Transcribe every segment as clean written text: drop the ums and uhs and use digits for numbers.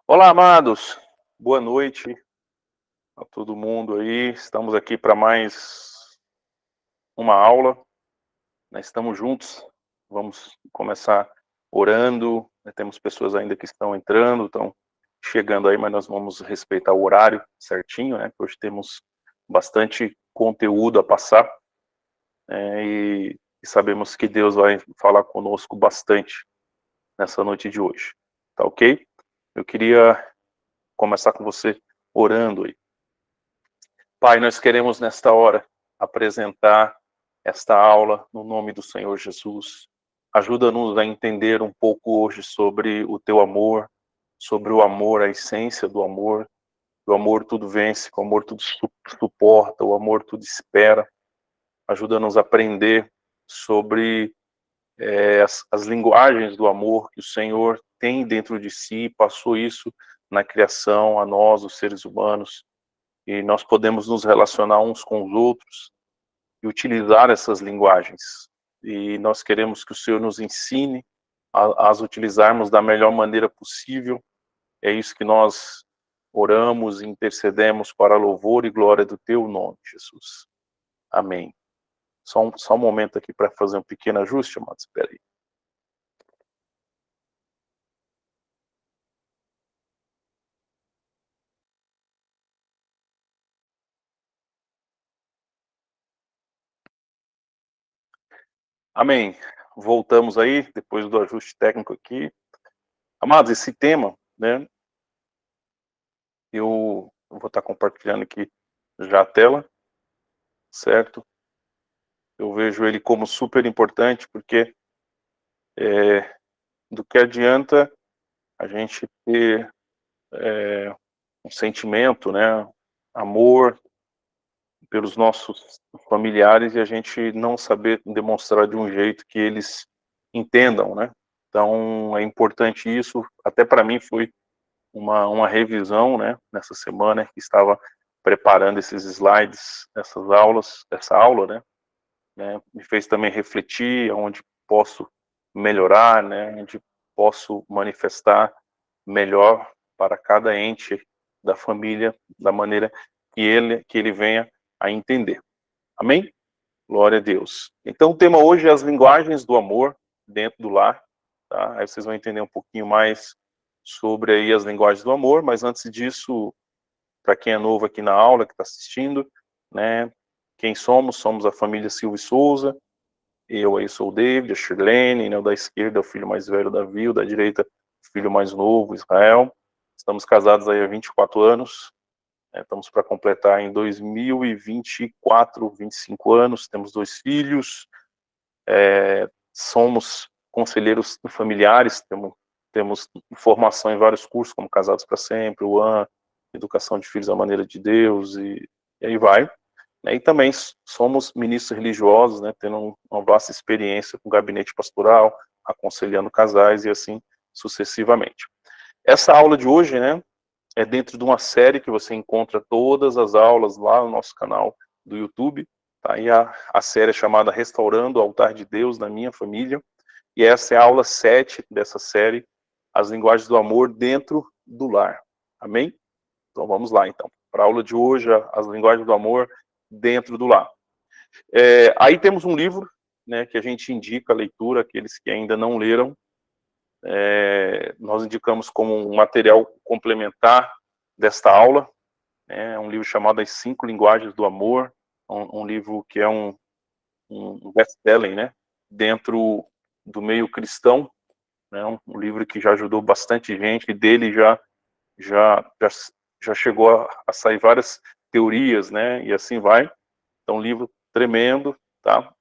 Olá, amados. Boa noite a todo mundo aí. Estamos aqui para mais uma aula, né? Estamos juntos. Vamos começar orando, né? Temos pessoas ainda que estão entrando, estão chegando aí, mas nós vamos respeitar o horário certinho, né? Hoje temos bastante conteúdo a passar, né? E sabemos que Deus vai falar conosco bastante nessa noite de hoje. Tá ok? Eu queria começar com você orando aí. Pai, nós queremos nesta hora apresentar esta aula no nome do Senhor Jesus. Ajuda-nos a entender um pouco hoje sobre o teu amor, sobre o amor, a essência do amor. O amor tudo vence, o amor tudo suporta, o amor tudo espera. Ajuda-nos a aprender sobre as linguagens do amor que o Senhor tem dentro de si, passou isso na criação, a nós, os seres humanos, e nós podemos nos relacionar uns com os outros e utilizar essas linguagens. E nós queremos que o Senhor nos ensine a as utilizarmos da melhor maneira possível. É isso que nós oramos e intercedemos para louvor e glória do teu nome, Jesus. Amém. Só um momento aqui para fazer um pequeno ajuste, amados. Espera aí. Amém. Voltamos aí, depois do ajuste técnico aqui. Amados, esse tema, né, eu vou estar compartilhando aqui já a tela, certo? Eu vejo ele como super importante, porque do que adianta a gente ter um sentimento, né, amor pelos nossos familiares e a gente não saber demonstrar de um jeito que eles entendam, né? Então é importante isso. Até para mim foi uma revisão, né, nessa semana que estava preparando esses slides, essas aulas, essa aula, né, me fez também refletir onde posso melhorar, né, onde posso manifestar melhor para cada ente da família, da maneira que ele venha a entender. Amém? Glória a Deus. Então o tema hoje é as linguagens do amor dentro do lar, tá? Aí vocês vão entender um pouquinho mais sobre aí as linguagens do amor, mas antes disso, para quem é novo aqui na aula, que está assistindo, né, quem somos? Somos a família Silva e Souza. Eu aí sou o David, a Shirlene, né, o da esquerda, o filho mais velho, Davi, o da direita, o filho mais novo, Israel. Estamos casados aí há 24 anos, né, estamos para completar em 2024, 25 anos, temos 2 filhos, somos conselheiros familiares, temos formação em vários cursos, como Casados para Sempre, o AN, Educação de Filhos à Maneira de Deus, e aí vai. E também somos ministros religiosos, né, tendo uma vasta experiência com gabinete pastoral, aconselhando casais e assim sucessivamente. Essa aula de hoje, né, é dentro de uma série que você encontra todas as aulas lá no nosso canal do YouTube, tá? E a série é chamada Restaurando o Altar de Deus na Minha Família, e essa é a aula 7 dessa série, As Linguagens do Amor Dentro do Lar. Amém? Então vamos lá, então. Para a aula de hoje, As Linguagens do Amor Dentro do Lar. Aí temos um livro, né, que a gente indica a leitura, aqueles que ainda não leram. Nós indicamos como um material complementar desta aula, né, um livro chamado As 5 Linguagens do Amor, um livro que é um best-selling, né, dentro do meio cristão, né, um livro que já ajudou bastante gente, e dele já, já, já chegou a sair várias teorias, né, e assim vai. Então, um livro tremendo, tá?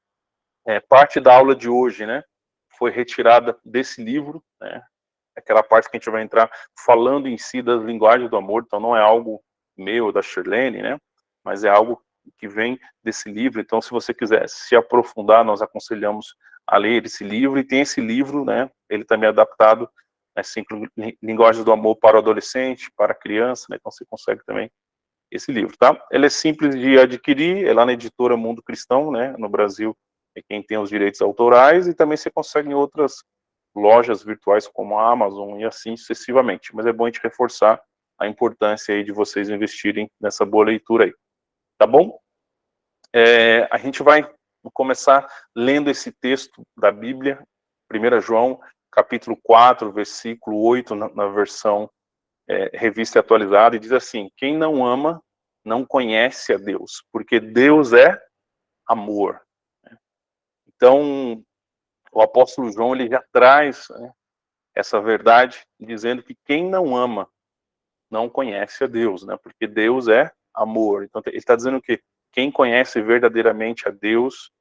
Parte da aula de hoje, né, foi retirada desse livro, né, aquela parte que a gente vai entrar falando em si das linguagens do amor, então não é algo meu, da Shirlene, né, mas é algo que vem desse livro. Então, se você quiser se aprofundar, nós aconselhamos a ler esse livro, e tem esse livro, né, ele também é adaptado às 5 linguagens do amor para o adolescente, para a criança, né, então você consegue também esse livro, tá? Ele é simples de adquirir, é lá na editora Mundo Cristão, né, no Brasil é quem tem os direitos autorais, e também você consegue em outras lojas virtuais como a Amazon e assim sucessivamente. Mas é bom a gente reforçar a importância aí de vocês investirem nessa boa leitura aí. Tá bom? A gente vai começar lendo esse texto da Bíblia, 1 João, capítulo 4, versículo 8, na versão revista atualizada, e diz assim: quem não ama, não conhece a Deus, porque Deus é amor. Então, o apóstolo João, ele já traz, né, essa verdade, dizendo que quem não ama, não conhece a Deus, né, porque Deus é amor. Então, ele está dizendo que quem conhece verdadeiramente a Deus,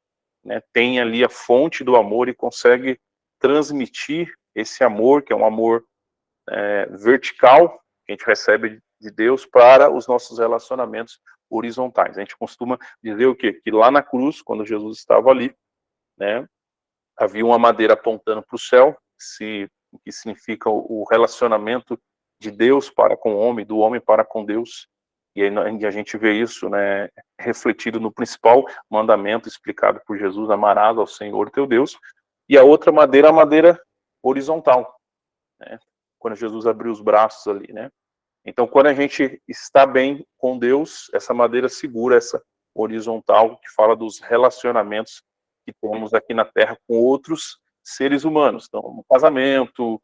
né, tem ali a fonte do amor e consegue transmitir esse amor, que é um amor vertical, que a gente recebe de Deus, para os nossos relacionamentos horizontais. A gente costuma dizer o quê? Que lá na cruz, quando Jesus estava ali, né, havia uma madeira apontando para o céu, que significa o relacionamento de Deus para com o homem, do homem para com Deus. E aí a gente vê isso, né, refletido no principal mandamento explicado por Jesus: amarás ao Senhor teu Deus. E a outra madeira, a madeira horizontal, né, quando Jesus abriu os braços ali, né. Então, quando a gente está bem com Deus, essa madeira segura essa horizontal, que fala dos relacionamentos que temos aqui na Terra com outros seres humanos. Então, no casamento,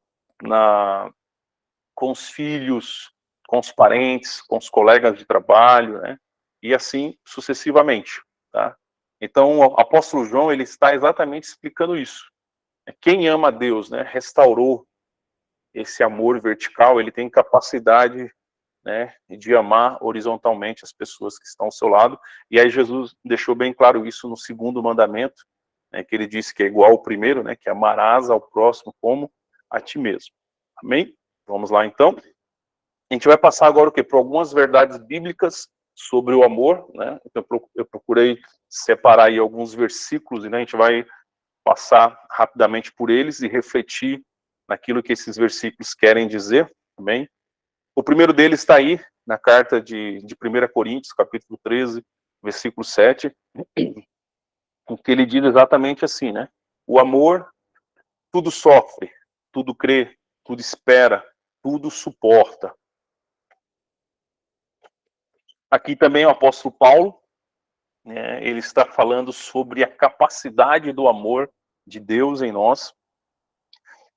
com os filhos, com os parentes, com os colegas de trabalho, né? E assim sucessivamente, tá? Então, o apóstolo João, ele está exatamente explicando isso. Quem ama a Deus, né, restaurou esse amor vertical, ele tem capacidade, né, de amar horizontalmente as pessoas que estão ao seu lado. E aí Jesus deixou bem claro isso no segundo mandamento, né, que ele disse que é igual ao primeiro, né, que amarás ao próximo como a ti mesmo. Amém? Vamos lá então. A gente vai passar agora o quê? Por algumas verdades bíblicas sobre o amor, né? Então, eu procurei separar aí alguns versículos e, né, a gente vai passar rapidamente por eles e refletir naquilo que esses versículos querem dizer, amém? O primeiro deles está aí, na carta de 1 Coríntios, capítulo 13, versículo 7, em que ele diz exatamente assim, né? O amor tudo sofre, tudo crê, tudo espera, tudo suporta. Aqui também o apóstolo Paulo, né, ele está falando sobre a capacidade do amor de Deus em nós.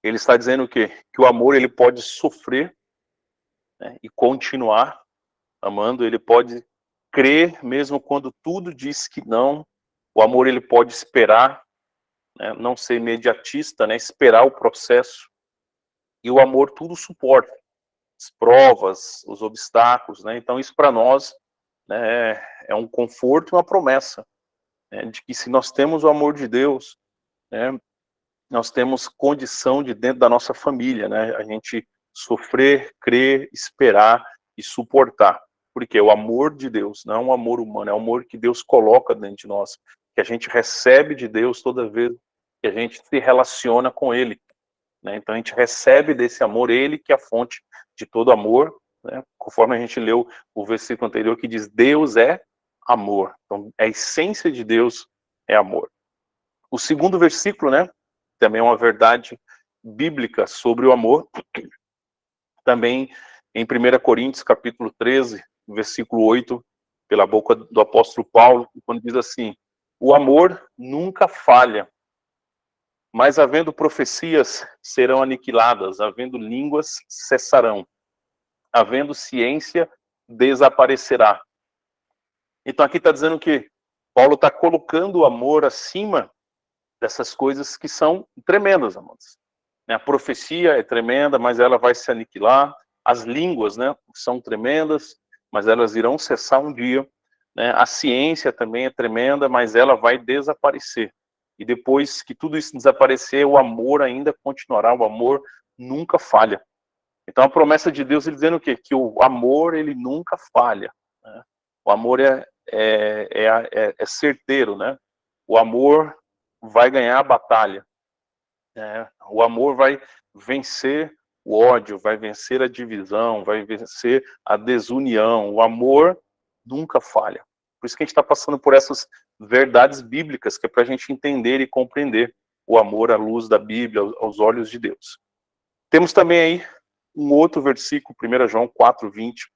Ele está dizendo o quê? Que o amor, ele pode sofrer, né, e continuar amando, ele pode crer mesmo quando tudo diz que não. O amor, ele pode esperar, né, não ser imediatista, né, esperar o processo. E o amor tudo suporta, as provas, os obstáculos, né? Então isso para nós, né, é um conforto e uma promessa, né, de que se nós temos o amor de Deus, né, nós temos condição de dentro da nossa família, né, a gente sofrer, crer, esperar e suportar. Porque o amor de Deus não é um amor humano, é um amor que Deus coloca dentro de nós, que a gente recebe de Deus toda vez que a gente se relaciona com Ele, né? Então a gente recebe desse amor, Ele que é a fonte de todo amor, né? Conforme a gente leu o versículo anterior que diz: Deus é amor. Então a essência de Deus é amor. O segundo versículo, né, também é uma verdade bíblica sobre o amor, também em 1 Coríntios, capítulo 13, versículo 8, pela boca do apóstolo Paulo, quando diz assim: o amor nunca falha, mas havendo profecias serão aniquiladas, havendo línguas cessarão, havendo ciência desaparecerá. Então aqui está dizendo que Paulo está colocando o amor acima dessas coisas que são tremendas, amados. A profecia é tremenda, mas ela vai se aniquilar. As línguas, né, são tremendas, mas elas irão cessar um dia. Né? A ciência também é tremenda, mas ela vai desaparecer. E depois que tudo isso desaparecer, o amor ainda continuará. O amor nunca falha. Então a promessa de Deus, ele dizendo o quê? Que o amor, ele nunca falha. Né? O amor é certeiro, né? O amor vai ganhar a batalha. O amor vai vencer o ódio, vai vencer a divisão, vai vencer a desunião. O amor nunca falha. Por isso que a gente está passando por essas verdades bíblicas, que é para a gente entender e compreender. o amor à luz da Bíblia, aos olhos de Deus. Temos também aí um outro versículo, 1 João 4:20,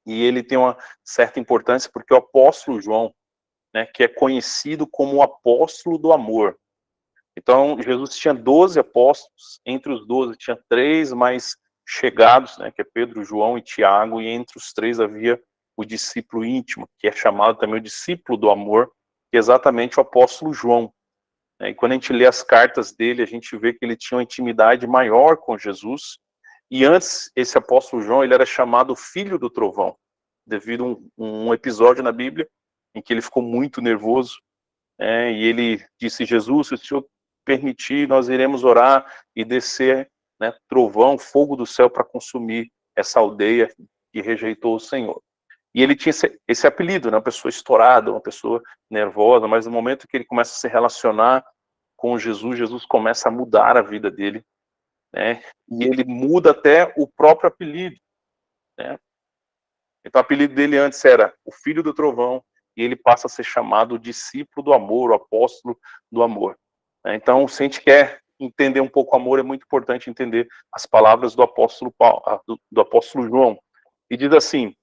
e ele tem uma certa importância porque o apóstolo João, né, que é conhecido como o apóstolo do amor. Então, Jesus tinha 12 apóstolos, entre os 12 tinha 3 mais chegados, né, que é Pedro, João e Tiago, e entre os 3 havia o discípulo íntimo, que é chamado também o discípulo do amor, que é exatamente o apóstolo João. E quando a gente lê as cartas dele, a gente vê que ele tinha uma intimidade maior com Jesus, e antes, esse apóstolo João, ele era chamado Filho do Trovão, devido a um episódio na Bíblia, em que ele ficou muito nervoso, e ele disse: Jesus, se o Senhor permitir, nós iremos orar e descer, né, trovão, fogo do céu para consumir essa aldeia que rejeitou o Senhor. E ele tinha esse apelido, né, uma pessoa estourada, uma pessoa nervosa, mas no momento que ele começa a se relacionar com Jesus, Jesus começa a mudar a vida dele, né, e ele muda até o próprio apelido, né. Então o apelido dele antes era o Filho do Trovão, e ele passa a ser chamado o discípulo do amor, o apóstolo do amor. Então, se a gente quer entender um pouco o amor, é muito importante entender as palavras do apóstolo Paulo, do apóstolo João. E diz assim: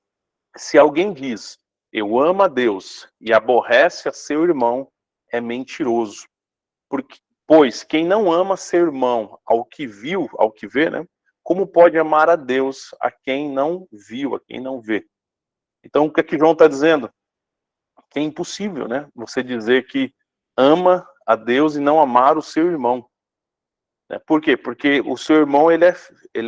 se alguém diz, eu amo a Deus, e aborrece a seu irmão, é mentiroso. Pois quem não ama seu irmão ao que viu, ao que vê, né, como pode amar a Deus a quem não viu, a quem não vê? Então, o que é que João está dizendo? Que é impossível, né, você dizer que ama a Deus e não amar o seu irmão. Por quê? Porque o seu irmão, ele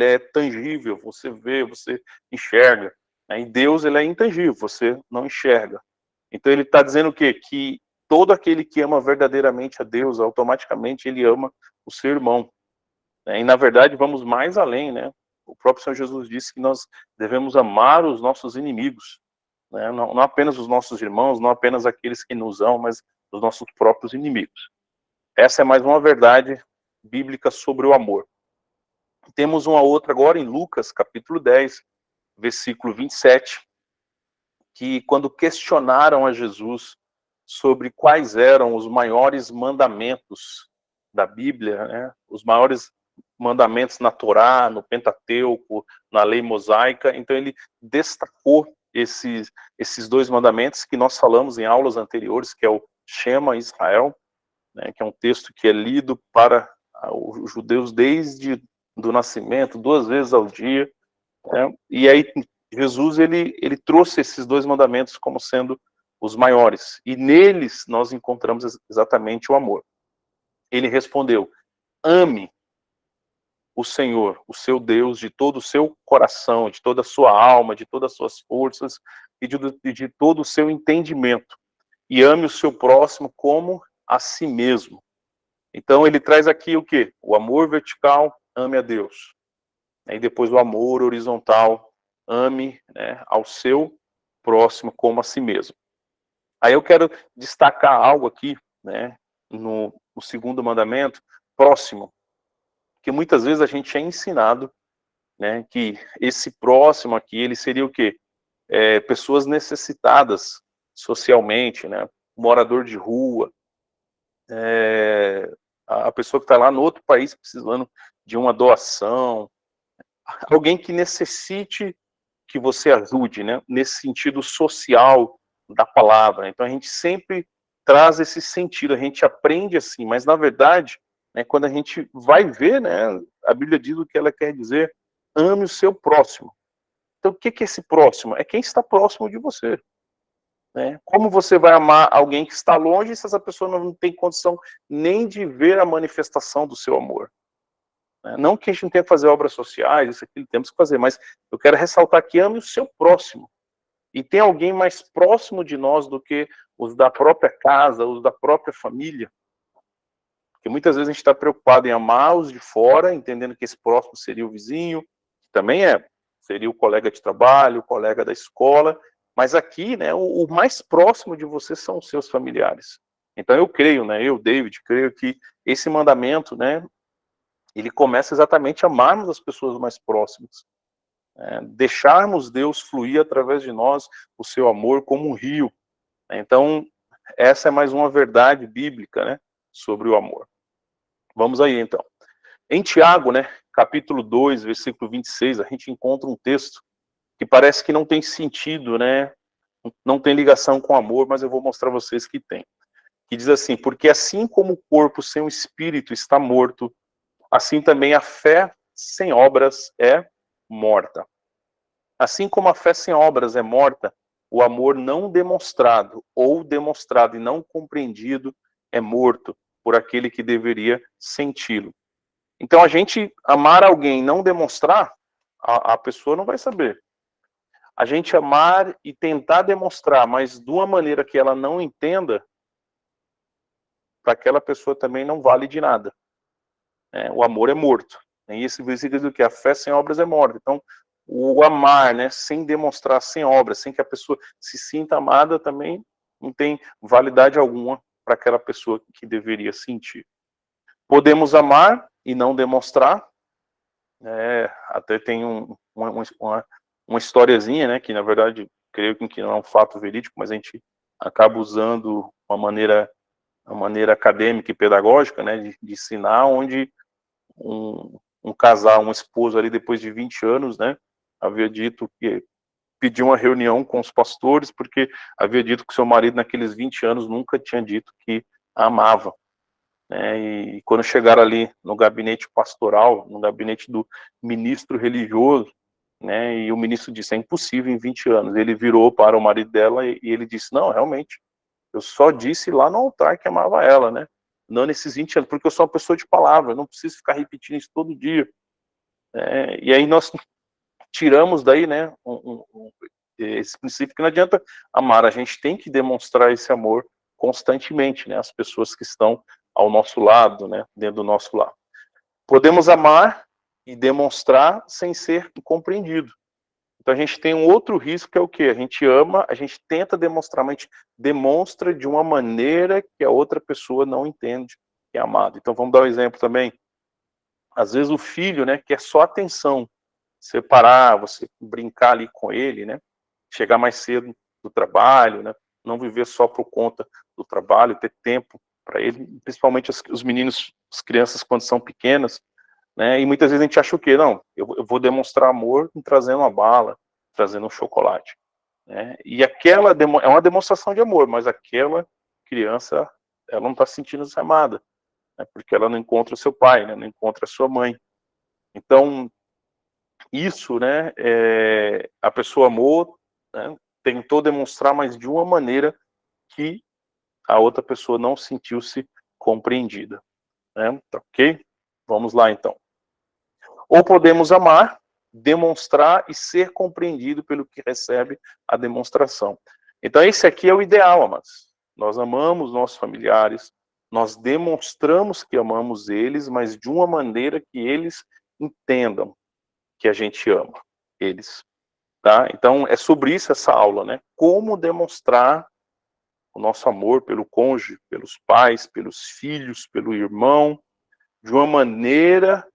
é tangível, você vê, você enxerga. Em Deus, ele é intangível, você não enxerga. Então, ele está dizendo o quê? Que todo aquele que ama verdadeiramente a Deus, automaticamente ele ama o seu irmão. E, na verdade, vamos mais além, né? O próprio Senhor Jesus disse que nós devemos amar os nossos inimigos, né? Não apenas os nossos irmãos, não apenas aqueles que nos amam, mas os nossos próprios inimigos. Essa é mais uma verdade bíblica sobre o amor. Temos uma outra agora em Lucas, capítulo 10, versículo 27, que quando questionaram a Jesus sobre quais eram os maiores mandamentos da Bíblia, né, os maiores mandamentos na Torá, no Pentateuco, na lei mosaica, então ele destacou esses 2 mandamentos que nós falamos em aulas anteriores, que é o Shema Israel, né, que é um texto que é lido para os judeus desde do nascimento, 2 vezes ao dia, né? E aí Jesus ele trouxe esses 2 mandamentos como sendo os maiores, e neles nós encontramos exatamente o amor. Ele respondeu: ame o Senhor, o seu Deus, de todo o seu coração, de toda a sua alma, de todas as suas forças e de todo o seu entendimento, e ame o seu próximo como a si mesmo. Então ele traz aqui o quê? O amor vertical, ame a Deus. E depois o amor horizontal, ame, né, ao seu próximo como a si mesmo. Aí eu quero destacar algo aqui, né, no segundo mandamento, próximo, que muitas vezes a gente é ensinado, né, que esse próximo aqui, ele seria o quê? Pessoas necessitadas socialmente, né, morador de rua, a pessoa que está lá no outro país precisando de uma doação, alguém que necessite que você ajude, né, nesse sentido social da palavra. Então a gente sempre traz esse sentido, a gente aprende assim, mas na verdade, né, quando a gente vai ver, né, a Bíblia diz o que ela quer dizer: ame o seu próximo. Então o que é esse próximo? É quem está próximo de você. Né? Como você vai amar alguém que está longe se essa pessoa não tem condição nem de ver a manifestação do seu amor? Não que a gente não tenha que fazer obras sociais, isso aqui temos que fazer, mas eu quero ressaltar que ame o seu próximo. E tem alguém mais próximo de nós do que os da própria casa, os da própria família? Porque muitas vezes a gente está preocupado em amar os de fora, entendendo que esse próximo seria o vizinho, que também seria o colega de trabalho, o colega da escola, mas aqui, né, o mais próximo de você são os seus familiares. Então eu creio, né, eu, David, creio que esse mandamento, né, ele começa exatamente a amarmos as pessoas mais próximas, deixarmos Deus fluir através de nós, o seu amor como um rio. Então, essa é mais uma verdade bíblica, né, sobre o amor. Vamos aí, então. Em Tiago, né, capítulo 2, versículo 26, a gente encontra um texto que parece que não tem sentido, né, não tem ligação com amor, mas eu vou mostrar a vocês que tem. Que diz assim: porque assim como o corpo sem o espírito está morto, assim também a fé sem obras é morta. Assim como a fé sem obras é morta, o amor não demonstrado ou demonstrado e não compreendido é morto por aquele que deveria senti-lo. Então, a gente amar alguém e não demonstrar, a pessoa não vai saber. A gente amar e tentar demonstrar, mas de uma maneira que ela não entenda, para aquela pessoa também não vale de nada. O amor é morto. E esse versículo diz o que? A fé sem obras é morta. Então, o amar, né, sem demonstrar, sem obras, sem que a pessoa se sinta amada, também não tem validade alguma para aquela pessoa que deveria sentir. Podemos amar e não demonstrar. Até tem uma historiazinha, né, que na verdade creio que não é um fato verídico, mas a gente acaba usando uma maneira acadêmica e pedagógica, né, de ensinar, onde um casal, um esposo ali depois de 20 anos, né, havia dito que pediu uma reunião com os pastores porque havia dito que seu marido naqueles 20 anos nunca tinha dito que a amava. E quando chegaram ali no gabinete pastoral, no gabinete do ministro religioso, né, e o ministro disse: é impossível em 20 anos. Ele virou para o marido dela e ele disse: não, realmente, eu só disse lá no altar que amava ela, né? Não nesses 20 anos, porque eu sou uma pessoa de palavra, eu não preciso ficar repetindo isso todo dia. E aí nós tiramos daí, né, esse princípio que não adianta amar, a gente tem que demonstrar esse amor constantemente, né, às pessoas que estão ao nosso lado, né, dentro do nosso lar. Podemos amar e demonstrar sem ser compreendido. Então a gente tem um outro risco que é o quê? A gente ama, a gente tenta demonstrar, mas a gente demonstra de uma maneira que a outra pessoa não entende que é amado. Então vamos dar um exemplo também. Às vezes o filho, né, quer só atenção, separar, você brincar ali com ele, né, chegar mais cedo do trabalho, né, não viver só por conta do trabalho, ter tempo para ele, principalmente os meninos, as crianças quando são pequenas, né, e muitas vezes a gente acha o quê? Não, eu vou demonstrar amor trazendo uma bala, trazendo um chocolate, né, e aquela é uma demonstração de amor, mas aquela criança, ela não está se sentindo amada, né, porque ela não encontra o seu pai, né, não encontra a sua mãe. Então, isso, né, a pessoa amou, né, tentou demonstrar, mas de uma maneira que a outra pessoa não sentiu-se compreendida, né? Tá ok? Vamos lá, então. Ou podemos amar, demonstrar e ser compreendido pelo que recebe a demonstração. Então, esse aqui é o ideal, amados. Nós amamos nossos familiares, nós demonstramos que amamos eles, mas de uma maneira que eles entendam que a gente ama eles, tá? Então, é sobre isso essa aula, né? Como demonstrar o nosso amor pelo cônjuge, pelos pais, pelos filhos, pelo irmão, de uma maneira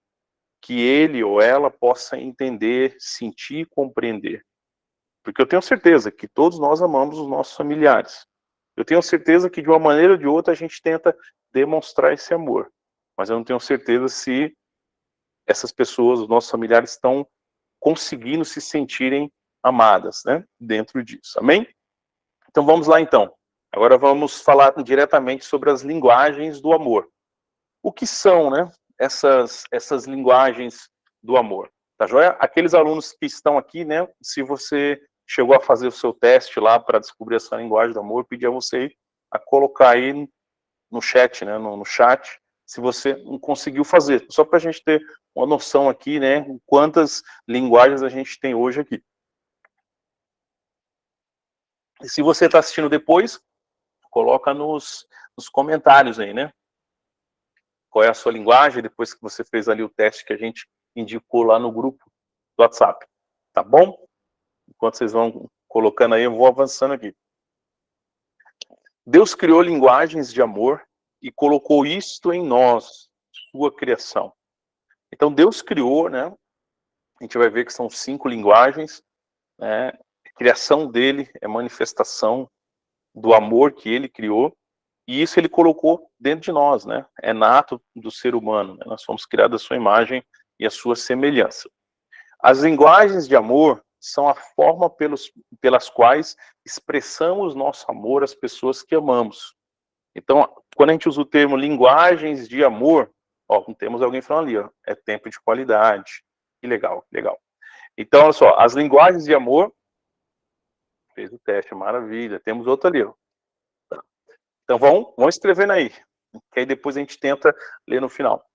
que ele ou ela possa entender, sentir e compreender. Porque eu tenho certeza que todos nós amamos os nossos familiares. Eu tenho certeza que de uma maneira ou de outra a gente tenta demonstrar esse amor. Mas eu não tenho certeza se essas pessoas, os nossos familiares, estão conseguindo se sentirem amadas, né, dentro disso. Amém? Então vamos lá então. Agora vamos falar diretamente sobre as linguagens do amor. O que são, né, essas linguagens do amor? Tá joia? Aqueles alunos que estão aqui, né, se você chegou a fazer o seu teste lá para descobrir essa linguagem do amor, pedir a você a colocar aí no chat, né, no chat, se você não conseguiu fazer, só para a gente ter uma noção aqui, né, quantas linguagens a gente tem hoje aqui. E se você está assistindo depois, coloca nos comentários aí, né, qual é a sua linguagem, depois que você fez ali o teste que a gente indicou lá no grupo do WhatsApp, tá bom? Enquanto vocês vão colocando aí, eu vou avançando aqui. Deus criou linguagens de amor e colocou isto em nós, sua criação. Então Deus criou, né? A gente vai ver que são 5 linguagens, né? A criação dele é manifestação do amor que ele criou, E isso ele colocou dentro de nós, né? É nato do ser humano, né? Nós fomos criados à sua imagem e à sua semelhança. As linguagens de amor são a forma pelas quais expressamos nosso amor às pessoas que amamos. Então, quando a gente usa o termo linguagens de amor, ó, temos alguém falando ali, ó, é tempo de qualidade. Que legal, que legal. Então, olha só, as linguagens de amor, fez o teste, maravilha. Temos outro ali, ó. Então, vão escrevendo aí, que aí depois a gente tenta ler no final.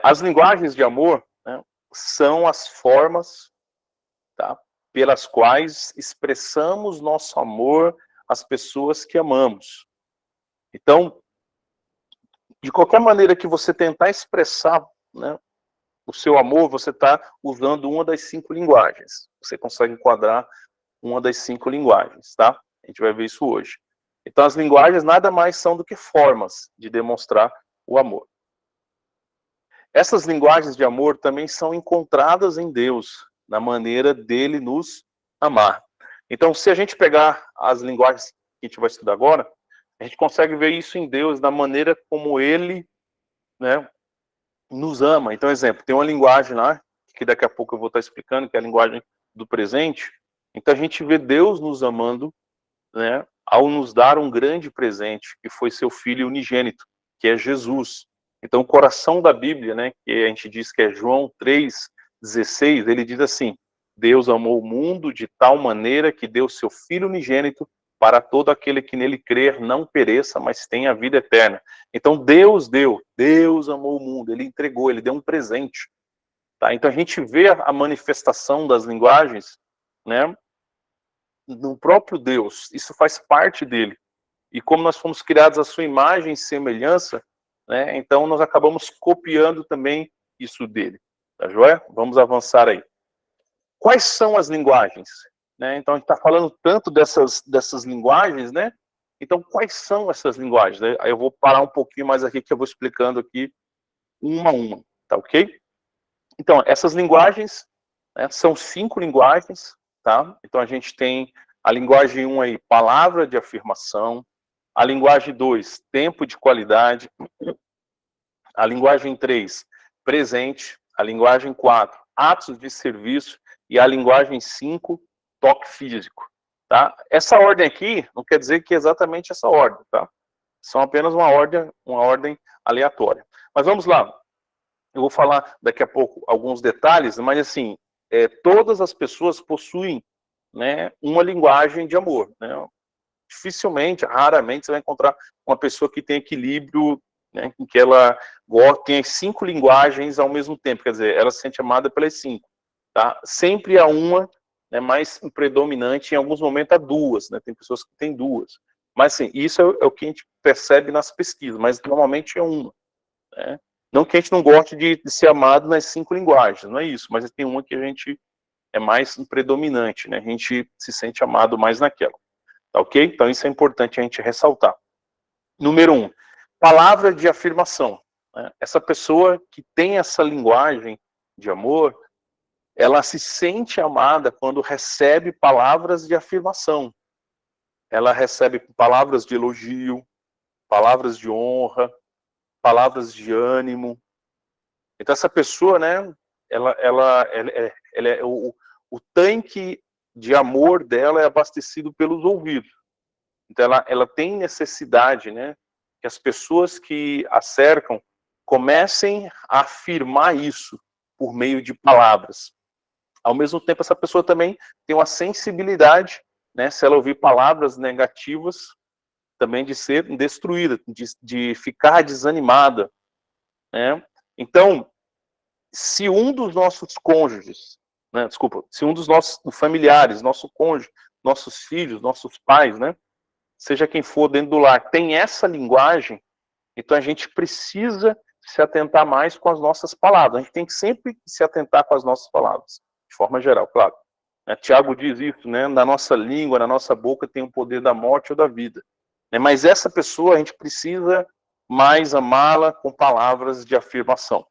As linguagens de amor, né, são as formas, tá, pelas quais expressamos nosso amor às pessoas que amamos. Então, de qualquer maneira que você tentar expressar, né, o seu amor, você está usando uma das 5 linguagens. Você consegue enquadrar uma das 5 linguagens, tá? A gente vai ver isso hoje. Então, as linguagens nada mais são do que formas de demonstrar o amor. Essas linguagens de amor também são encontradas em Deus, na maneira dele nos amar. Então, se a gente pegar as linguagens que a gente vai estudar agora, a gente consegue ver isso em Deus, na maneira como ele, né, nos ama. Então, exemplo, tem uma linguagem lá, que daqui a pouco eu vou estar explicando, que é a linguagem do presente. Então, a gente vê Deus nos amando, né, ao nos dar um grande presente, que foi seu Filho unigênito, que é Jesus. Então, o coração da Bíblia, né, que a gente diz que é João 3,16, ele diz assim: Deus amou o mundo de tal maneira que deu seu Filho unigênito para todo aquele que nele crer não pereça, mas tenha a vida eterna. Então, Deus amou o mundo, ele entregou, ele deu um presente. Tá? Então, a gente vê a manifestação das linguagens, né, no próprio Deus, isso faz parte dele. E como nós fomos criados à sua imagem e semelhança, né, então nós acabamos copiando também isso dele. Tá joia? Vamos avançar aí. Quais são as linguagens? Né? Então a gente está falando tanto dessas linguagens, né? Então quais são essas linguagens? Aí eu vou parar um pouquinho mais aqui, que eu vou explicando aqui uma a uma, tá ok? Então, essas linguagens, né, são 5 linguagens, tá? Então a gente tem a linguagem 1 aí, palavra de afirmação, a linguagem 2, tempo de qualidade, a linguagem 3, presente, a linguagem 4, atos de serviço e a linguagem 5, toque físico, tá? Essa ordem aqui não quer dizer que é exatamente essa ordem, tá? São apenas uma ordem aleatória. Mas vamos lá. Eu vou falar daqui a pouco alguns detalhes, mas assim, todas as pessoas possuem, né, uma linguagem de amor, né? Dificilmente, raramente você vai encontrar uma pessoa que tem equilíbrio, né, em que ela tem as 5 linguagens ao mesmo tempo, quer dizer, ela se sente amada pelas 5, tá? Sempre há uma, né, mais predominante, em alguns momentos há 2, né? Tem pessoas que têm 2. Mas assim, isso é o que a gente percebe nas pesquisas, mas normalmente é uma, né? Não que a gente não goste de ser amado nas 5 linguagens, não é isso, mas tem uma que a gente é mais predominante, né? A gente se sente amado mais naquela. Tá ok? Então isso é importante a gente ressaltar. Número 1, palavra de afirmação. Né? Essa pessoa que tem essa linguagem de amor, ela se sente amada quando recebe palavras de afirmação. Ela recebe palavras de elogio, palavras de honra, palavras de ânimo. Então essa pessoa, né, o tanque de amor dela é abastecido pelos ouvidos. Então ela tem necessidade, né, que as pessoas que a cercam comecem a afirmar isso por meio de palavras. Ao mesmo tempo, essa pessoa também tem uma sensibilidade, né, se ela ouvir palavras negativas, também de ser destruída, de ficar desanimada, né? Então, se um dos nossos cônjuges, né, se um dos nossos familiares, nosso cônjuge, nossos filhos, nossos pais, né, seja quem for dentro do lar, tem essa linguagem, então a gente precisa se atentar mais com as nossas palavras. A gente tem que sempre se atentar com as nossas palavras, de forma geral, claro. Tiago diz isso, né? Na nossa língua, na nossa boca tem o poder da morte ou da vida. Mas essa pessoa a gente precisa mais amá-la com palavras de afirmação.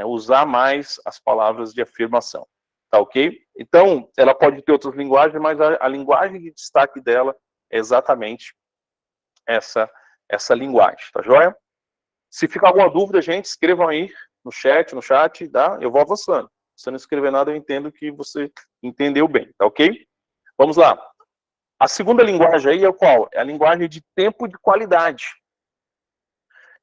Usar mais as palavras de afirmação. Tá ok? Então, ela pode ter outras linguagens, mas a linguagem de destaque dela é exatamente essa essa linguagem, tá joia? Se ficar alguma dúvida, gente, escrevam aí no chat, tá? Eu vou avançando. Se você não escrever nada, eu entendo que você entendeu bem, tá ok? Vamos lá. A segunda linguagem aí é qual? É a linguagem de tempo de qualidade.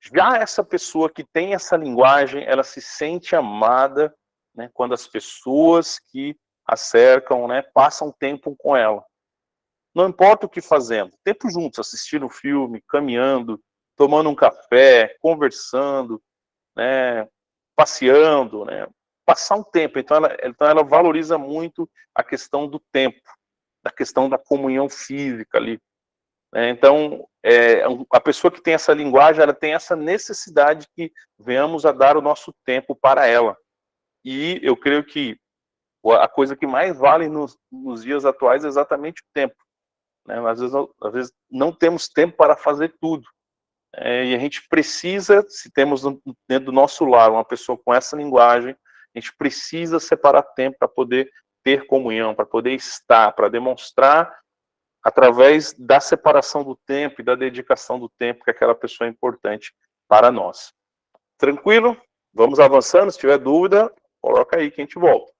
Já essa pessoa que tem essa linguagem, ela se sente amada, né, quando as pessoas que a cercam, né, passam tempo com ela. Não importa o que fazendo, tempo juntos, assistindo um filme, caminhando, tomando um café, conversando, né, passeando, né, passar um tempo. Então ela valoriza muito a questão do tempo, da questão da comunhão física ali. Então, a pessoa que tem essa linguagem, ela tem essa necessidade que venhamos a dar o nosso tempo para ela. E eu creio que a coisa que mais vale nos dias atuais é exatamente o tempo. Né? Às vezes não temos tempo para fazer tudo. E a gente precisa, se temos dentro do nosso lar uma pessoa com essa linguagem, a gente precisa separar tempo para poder ter comunhão, para poder estar, para demonstrar através da separação do tempo e da dedicação do tempo que aquela pessoa é importante para nós. Tranquilo? Vamos avançando. Se tiver dúvida, coloca aí que a gente volta.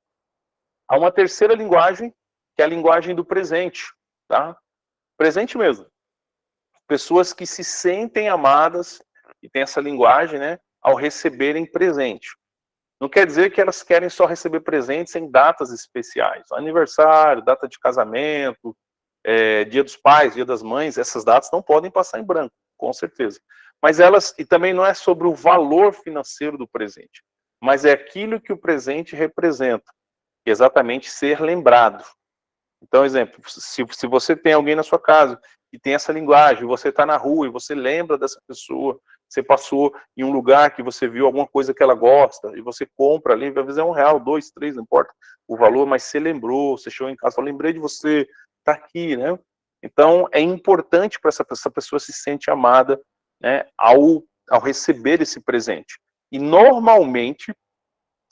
Há uma terceira linguagem, que é a linguagem do presente, tá? Presente mesmo. Pessoas que se sentem amadas e têm essa linguagem, né, ao receberem presente. Não quer dizer que elas querem só receber presentes em datas especiais. Aniversário, data de casamento, Dia dos Pais, Dia das Mães, essas datas não podem passar em branco, com certeza. Mas e também não é sobre o valor financeiro do presente, mas é aquilo que o presente representa, exatamente ser lembrado. Então, exemplo, se você tem alguém na sua casa que tem essa linguagem, você está na rua e você lembra dessa pessoa, você passou em um lugar que você viu alguma coisa que ela gosta, e você compra ali, às vezes é R$1, 2, 3, não importa o valor, mas você lembrou, você chegou em casa, eu lembrei de você, tá aqui, né? Então, é importante para essa pessoa se sente amada, né, ao receber esse presente. E, normalmente,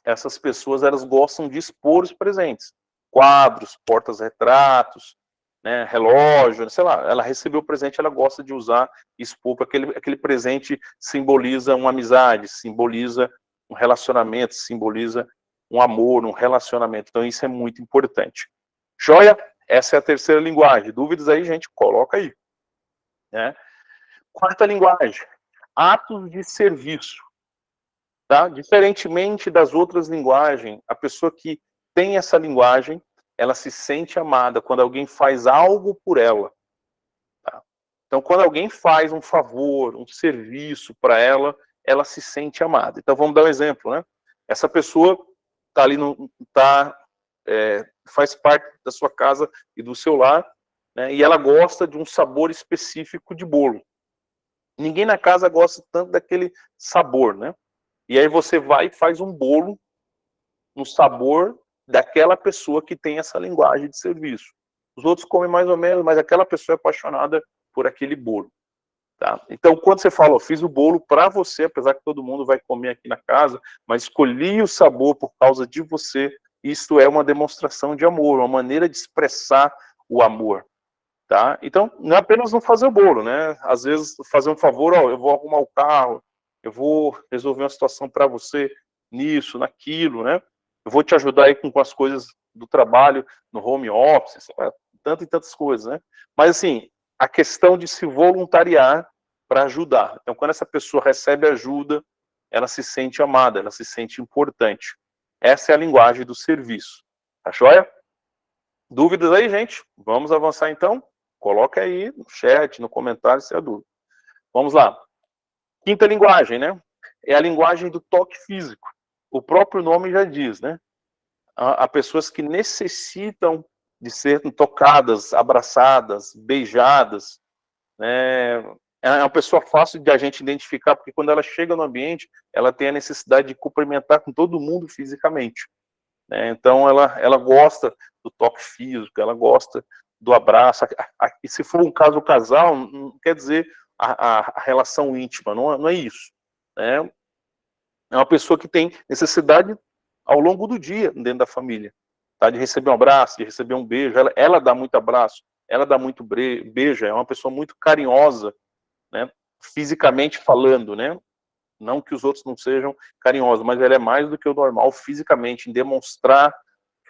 essas pessoas, elas gostam de expor os presentes. Quadros, portas-retratos, né, relógio, sei lá, ela recebeu o presente, ela gosta de usar, expor, porque aquele presente simboliza uma amizade, simboliza um relacionamento, simboliza um amor, um relacionamento. Então, isso é muito importante. Joia? Essa é a terceira linguagem. Dúvidas aí, gente? Coloca aí. Né? Quarta linguagem, atos de serviço. Tá? Diferentemente das outras linguagens, a pessoa que tem essa linguagem, ela se sente amada quando alguém faz algo por ela. Tá? Então, quando alguém faz um favor, um serviço para ela, ela se sente amada. Então, vamos dar um exemplo, né? Essa pessoa está ali, faz parte da sua casa e do seu lar, né? E ela gosta de um sabor específico de bolo. Ninguém na casa gosta tanto daquele sabor, né? E aí você vai e faz um bolo no sabor daquela pessoa que tem essa linguagem de serviço. Os outros comem mais ou menos, mas aquela pessoa é apaixonada por aquele bolo. Tá? Então, quando você fala, fiz o bolo para você, apesar que todo mundo vai comer aqui na casa, mas escolhi o sabor por causa de você, isso é uma demonstração de amor, uma maneira de expressar o amor. Tá? Então, não é apenas não fazer o bolo, né? Às vezes, fazer um favor, eu vou arrumar o carro, eu vou resolver uma situação para você nisso, naquilo, né? Eu vou te ajudar aí com as coisas do trabalho, no home office, tantas e tantas coisas, né? Mas, assim, a questão de se voluntariar para ajudar. Então, quando essa pessoa recebe ajuda, ela se sente amada, ela se sente importante. Essa é a linguagem do serviço. Tá joia? Dúvidas aí, gente? Vamos avançar, então? Coloca aí no chat, no comentário, se é dúvida. Vamos lá. Quinta linguagem, né? É a linguagem do toque físico. O próprio nome já diz, né? Há pessoas que necessitam de ser tocadas, abraçadas, beijadas, né? É uma pessoa fácil de a gente identificar, porque quando ela chega no ambiente, ela tem a necessidade de cumprimentar com todo mundo fisicamente. Né? Então, ela gosta do toque físico, ela gosta do abraço. E se for um caso casal, não quer dizer a relação íntima, não é isso. Né? É uma pessoa que tem necessidade ao longo do dia dentro da família, tá? De receber um abraço, de receber um beijo. Ela dá muito abraço, ela dá muito beijo, é uma pessoa muito carinhosa, né? fisicamente falando, né? Não que os outros não sejam carinhosos, mas ela é mais do que o normal fisicamente, em demonstrar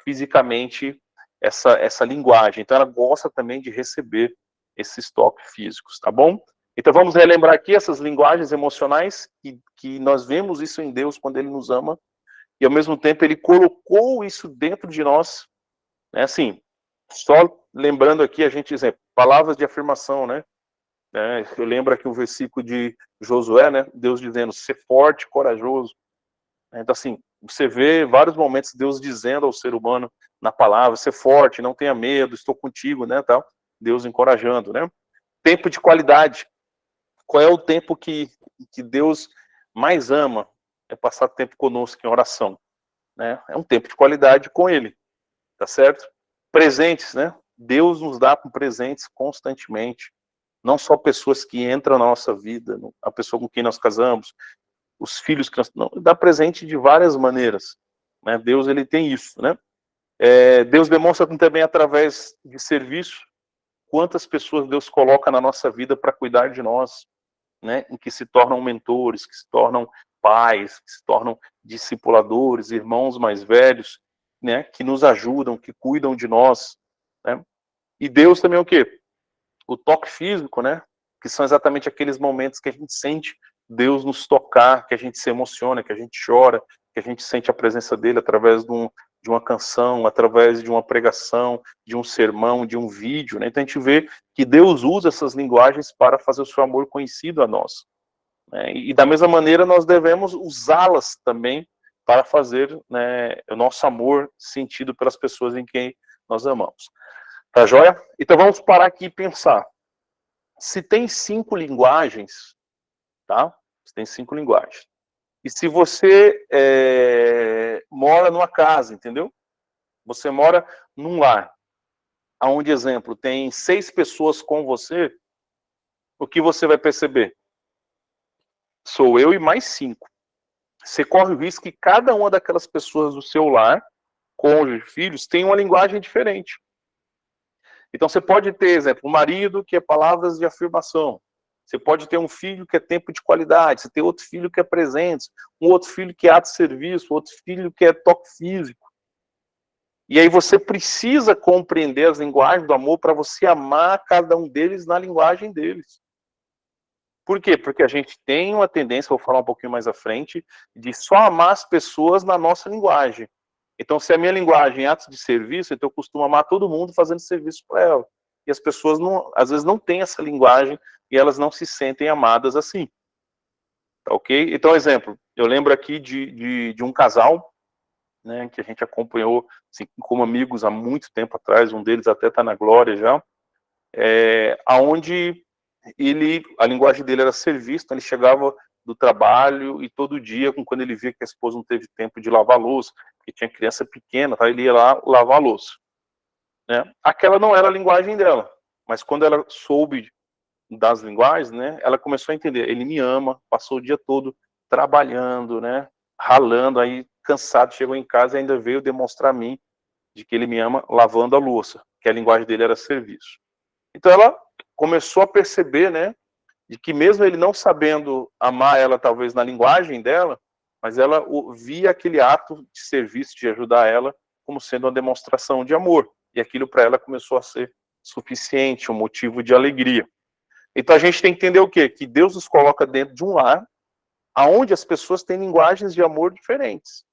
fisicamente essa linguagem. Então ela gosta também de receber esses toques físicos, tá bom? Então vamos relembrar aqui essas linguagens emocionais, que nós vemos isso em Deus quando Ele nos ama, e ao mesmo tempo Ele colocou isso dentro de nós, né? Assim, só lembrando aqui, a gente, exemplo, palavras de afirmação, né? Eu lembro aqui o versículo de Josué, né? Deus dizendo, ser forte, corajoso. Então, assim, você vê vários momentos Deus dizendo ao ser humano na palavra, ser forte, não tenha medo, estou contigo, né, tal. Deus encorajando, né? Tempo de qualidade. Qual é o tempo que Deus mais ama? É passar tempo conosco em oração, né? É um tempo de qualidade com Ele, tá certo? Presentes, né? Deus nos dá presentes constantemente. Não só pessoas que entram na nossa vida, a pessoa com quem nós casamos, os filhos que nós... Não, dá presente de várias maneiras, né? Deus, ele tem isso, né? Deus demonstra também através de serviço quantas pessoas Deus coloca na nossa vida para cuidar de nós, né? Em que se tornam mentores, que se tornam pais, que se tornam discipuladores, irmãos mais velhos, né? Que nos ajudam, que cuidam de nós, né? E Deus também é o quê? O toque físico, né? Que são exatamente aqueles momentos que a gente sente Deus nos tocar, que a gente se emociona, que a gente chora, que a gente sente a presença dele através de uma canção, através de uma pregação, de um sermão, de um vídeo, né? Então a gente vê que Deus usa essas linguagens para fazer o seu amor conhecido a nós, né? E da mesma maneira nós devemos usá-las também para fazer, né, o nosso amor sentido pelas pessoas em quem nós amamos. Tá joia? Então vamos parar aqui e pensar. Se tem 5 linguagens, tá? Se tem 5 linguagens. E se você mora numa casa, entendeu? Você mora num lar, onde, exemplo, tem 6 pessoas com você, o que você vai perceber? Sou eu e mais 5. Você corre o risco que cada uma daquelas pessoas do seu lar, cônjuge, filhos, tem uma linguagem diferente. Então você pode ter, exemplo, um marido que é palavras de afirmação. Você pode ter um filho que é tempo de qualidade, você tem outro filho que é presente, um outro filho que é ato de serviço, outro filho que é toque físico. E aí você precisa compreender as linguagens do amor para você amar cada um deles na linguagem deles. Por quê? Porque a gente tem uma tendência, vou falar um pouquinho mais à frente, de só amar as pessoas na nossa linguagem. Então, se a minha linguagem é atos de serviço, então eu costumo amar todo mundo fazendo serviço para ela. E as pessoas, não, às vezes, não têm essa linguagem e elas não se sentem amadas assim. Tá ok? Então, exemplo, eu lembro aqui de um casal, né, que a gente acompanhou assim, como amigos há muito tempo atrás, um deles até está na glória já, aonde a linguagem dele era serviço, então ele chegava do trabalho e todo dia, quando ele via que a esposa não teve tempo de lavar a louça, porque tinha criança pequena, tá, ele ia lá lavar a louça, né? Aquela não era a linguagem dela, mas quando ela soube das linguagens, né, ela começou a entender, ele me ama, passou o dia todo trabalhando, né, ralando, aí cansado, chegou em casa e ainda veio demonstrar a mim de que ele me ama lavando a louça, que a linguagem dele era serviço. Então ela começou a perceber, né, de que mesmo ele não sabendo amar ela talvez na linguagem dela, mas ela via aquele ato de serviço, de ajudar ela, como sendo uma demonstração de amor. E aquilo para ela começou a ser suficiente, um motivo de alegria. Então a gente tem que entender o quê? Que Deus nos coloca dentro de um lar, onde as pessoas têm linguagens de amor diferentes.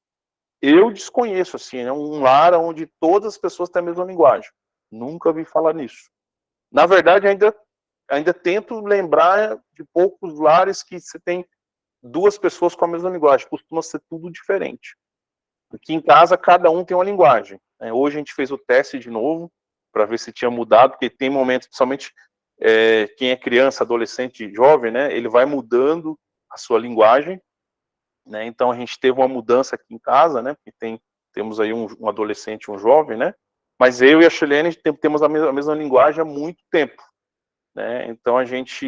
Eu desconheço, assim, né, um lar onde todas as pessoas têm a mesma linguagem. Nunca ouvi falar nisso. Na verdade, ainda tento lembrar de poucos lares que você tem 2 pessoas com a mesma linguagem. Costuma ser tudo diferente. Aqui em casa, cada um tem uma linguagem. Hoje a gente fez o teste de novo, para ver se tinha mudado, porque tem momentos, principalmente quem é criança, adolescente, jovem, né, ele vai mudando a sua linguagem, né, então a gente teve uma mudança aqui em casa, né, porque temos aí um adolescente, um jovem, né, mas eu e a Chilene temos a mesma linguagem há muito tempo, né, então a gente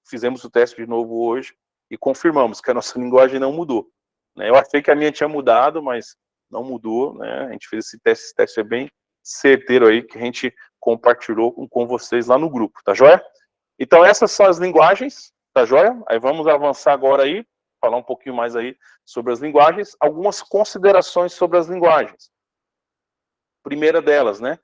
fizemos o teste de novo hoje e confirmamos que a nossa linguagem não mudou, né, eu achei que a minha tinha mudado, mas não mudou, né, a gente fez esse teste é bem certeiro aí, que a gente compartilhou com vocês lá no grupo, tá joia? Então, essas são as linguagens, tá joia? Aí vamos avançar agora aí, falar um pouquinho mais aí sobre as linguagens, algumas considerações sobre as linguagens. Primeira delas, né?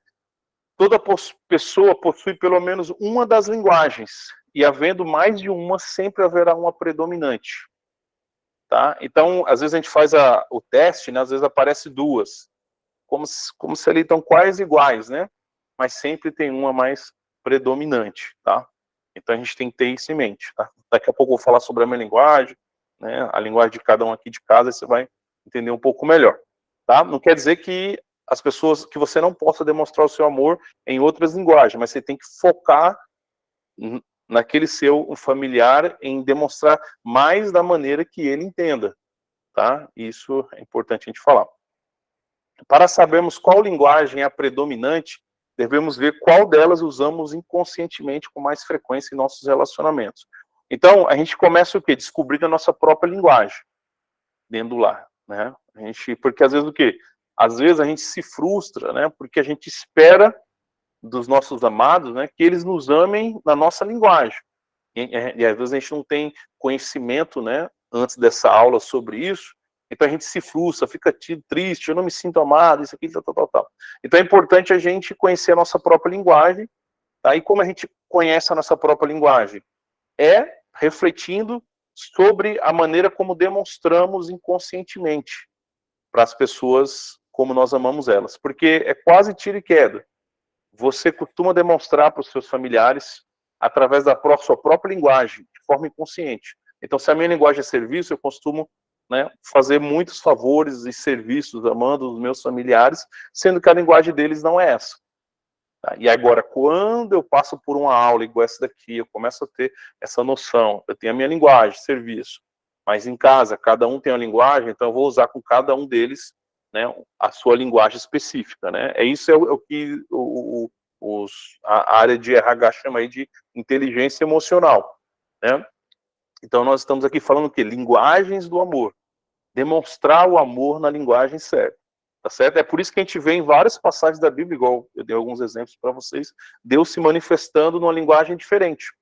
Toda pessoa possui pelo menos uma das linguagens, e havendo mais de uma, sempre haverá uma predominante. Tá? Então, às vezes a gente faz o teste, né? Às vezes aparece duas, como se ali estão quase iguais, né? Mas sempre tem uma mais predominante, tá? Então a gente tem que ter isso em mente, tá? Daqui a pouco eu vou falar sobre a minha linguagem, né? A linguagem de cada um aqui de casa, e você vai entender um pouco melhor, tá? Não quer dizer que as pessoas, que você não possa demonstrar o seu amor em outras linguagens, mas você tem que focar naquele seu familiar em demonstrar mais da maneira que ele entenda, tá? Isso é importante a gente falar. Para sabermos qual linguagem é a predominante, devemos ver qual delas usamos inconscientemente com mais frequência em nossos relacionamentos. Então, a gente começa o quê? Descobrindo a nossa própria linguagem dentro do lar, né? Porque às vezes o quê? Às vezes a gente se frustra, né? Porque a gente espera dos nossos amados, né? Que eles nos amem na nossa linguagem. E às vezes a gente não tem conhecimento, né? Antes dessa aula sobre isso. Então a gente se frustra, fica triste, eu não me sinto amado, isso aqui, tal. Então é importante a gente conhecer a nossa própria linguagem, tá? E como a gente conhece a nossa própria linguagem? É refletindo sobre a maneira como demonstramos inconscientemente para as pessoas como nós amamos elas. Porque é quase tiro e queda. Você costuma demonstrar para os seus familiares através da sua própria linguagem, de forma inconsciente. Então, se a minha linguagem é serviço, eu costumo, né, fazer muitos favores e serviços, amando os meus familiares, sendo que a linguagem deles não é essa. Tá? E agora, quando eu passo por uma aula igual essa daqui, eu começo a ter essa noção, eu tenho a minha linguagem, serviço, mas em casa, cada um tem uma linguagem, então eu vou usar com cada um deles, né, a sua linguagem específica. Né? Isso é o que a área de RH chama aí de inteligência emocional. Né? Então nós estamos aqui falando o quê? Linguagens do amor. Demonstrar o amor na linguagem certa. Tá certo? É por isso que a gente vê em várias passagens da Bíblia, igual eu dei alguns exemplos para vocês, Deus se manifestando numa linguagem diferente.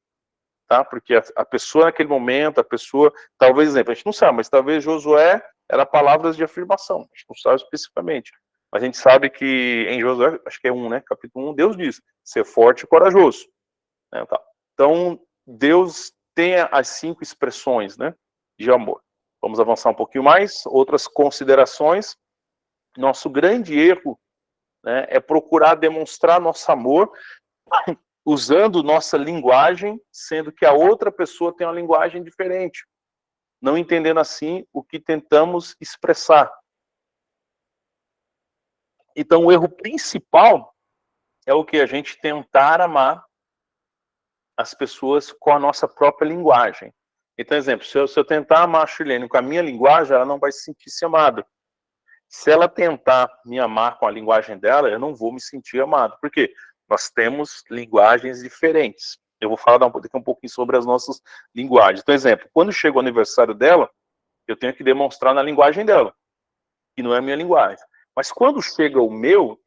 Tá? Porque a pessoa naquele momento, a pessoa, talvez, exemplo, a gente não sabe, mas talvez Josué era palavras de afirmação, a gente não sabe especificamente. Mas a gente sabe que em Josué, acho que é 1, né? Capítulo 1, Deus diz, ser forte e corajoso. Né? Tá. Então, Deus tem as 5 expressões, né, de amor. Vamos avançar um pouquinho mais. Outras considerações. Nosso grande erro, né, é procurar demonstrar nosso amor usando nossa linguagem, sendo que a outra pessoa tem uma linguagem diferente, não entendendo assim o que tentamos expressar. Então, o erro principal é o que? A gente tentar amar as pessoas com a nossa própria linguagem. Então, exemplo, se eu tentar amar a Chilene com a minha linguagem, ela não vai se sentir amada. Se ela tentar me amar com a linguagem dela, eu não vou me sentir amado. Por quê? Nós temos linguagens diferentes. Eu vou falar daqui um pouquinho sobre as nossas linguagens. Então, exemplo, quando chega o aniversário dela, eu tenho que demonstrar na linguagem dela, que não é a minha linguagem. Mas quando chega o meu,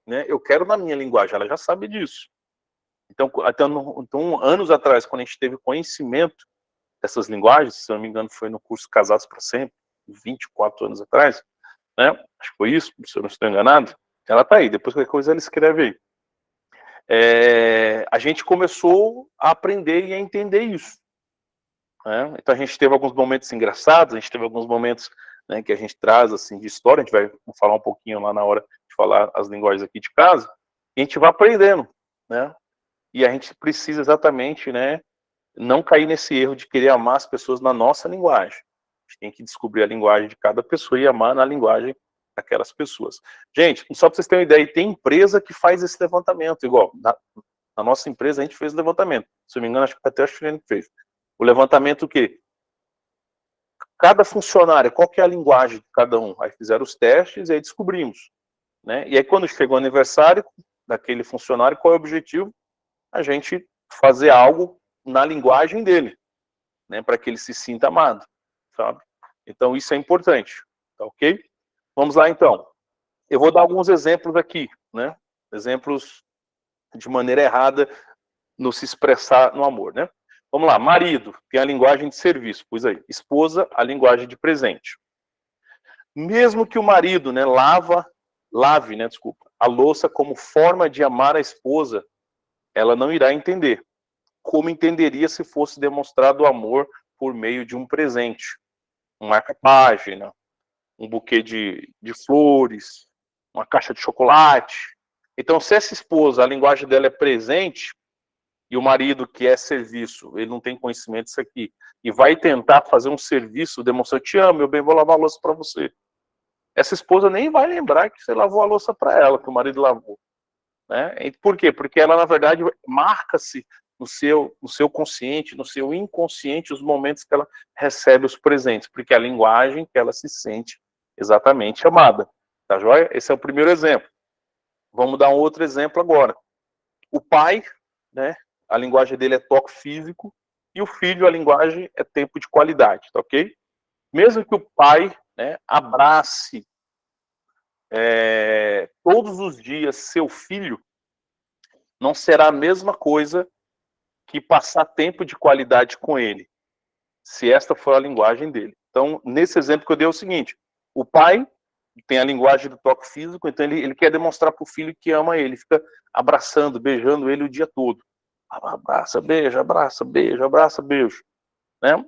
né, eu quero na minha linguagem, ela já sabe disso. Então, anos atrás, quando a gente teve conhecimento dessas linguagens, se eu não me engano, foi no curso Casados para Sempre, 24 anos atrás, né? Acho que foi isso, se eu não estou enganado. Ela está aí, depois qualquer coisa ela escreve aí. A gente começou a aprender e a entender isso. Né? Então a gente teve alguns momentos engraçados, a gente teve alguns momentos, né, que a gente traz assim de história, a gente vai falar um pouquinho lá na hora de falar as linguagens aqui de casa, e a gente vai aprendendo, né? E a gente precisa exatamente, né, não cair nesse erro de querer amar as pessoas na nossa linguagem. A gente tem que descobrir a linguagem de cada pessoa e amar na linguagem daquelas pessoas. Gente, só para vocês terem uma ideia, tem empresa que faz esse levantamento, igual na nossa empresa a gente fez o levantamento. Se eu não me engano, acho que até a Chilene fez. O levantamento o quê? Cada funcionário, qual que é a linguagem de cada um? Aí fizeram os testes e aí descobrimos. Né? E aí quando chegou o aniversário daquele funcionário, qual é o objetivo? A gente fazer algo na linguagem dele, né, para que ele se sinta amado, sabe? Então isso é importante, tá ok? Vamos lá então. Eu vou dar alguns exemplos aqui, né? Exemplos de maneira errada no se expressar no amor, né? Vamos lá, marido tem a linguagem de serviço, pois aí. Esposa, a linguagem de presente. Mesmo que o marido, né, lave, né, desculpa, a louça como forma de amar a esposa, ela não irá entender. Como entenderia se fosse demonstrado o amor por meio de um presente, um marca-página, um buquê de flores, uma caixa de chocolate. Então, se essa esposa, a linguagem dela é presente, e o marido que é serviço, ele não tem conhecimento disso aqui, e vai tentar fazer um serviço demonstrando, te amo, meu bem, vou lavar a louça para você. Essa esposa nem vai lembrar que você lavou a louça para ela, que o marido lavou. Né? Por quê? Porque ela, na verdade, marca-se no seu consciente, no seu inconsciente, os momentos que ela recebe os presentes, porque é a linguagem que ela se sente exatamente amada. Tá joia? Esse é o primeiro exemplo. Vamos dar um outro exemplo agora. O pai, né, a linguagem dele é toque físico, e o filho, a linguagem é tempo de qualidade, tá ok? Mesmo que o pai, né, abrace todos os dias seu filho, não será a mesma coisa que passar tempo de qualidade com ele, se esta for a linguagem dele. Então, nesse exemplo que eu dei é o seguinte, o pai tem a linguagem do toque físico, então ele quer demonstrar para o filho que ama ele, fica abraçando, beijando ele o dia todo. Abraça, beija, abraça, beija, abraça, beijo. Né?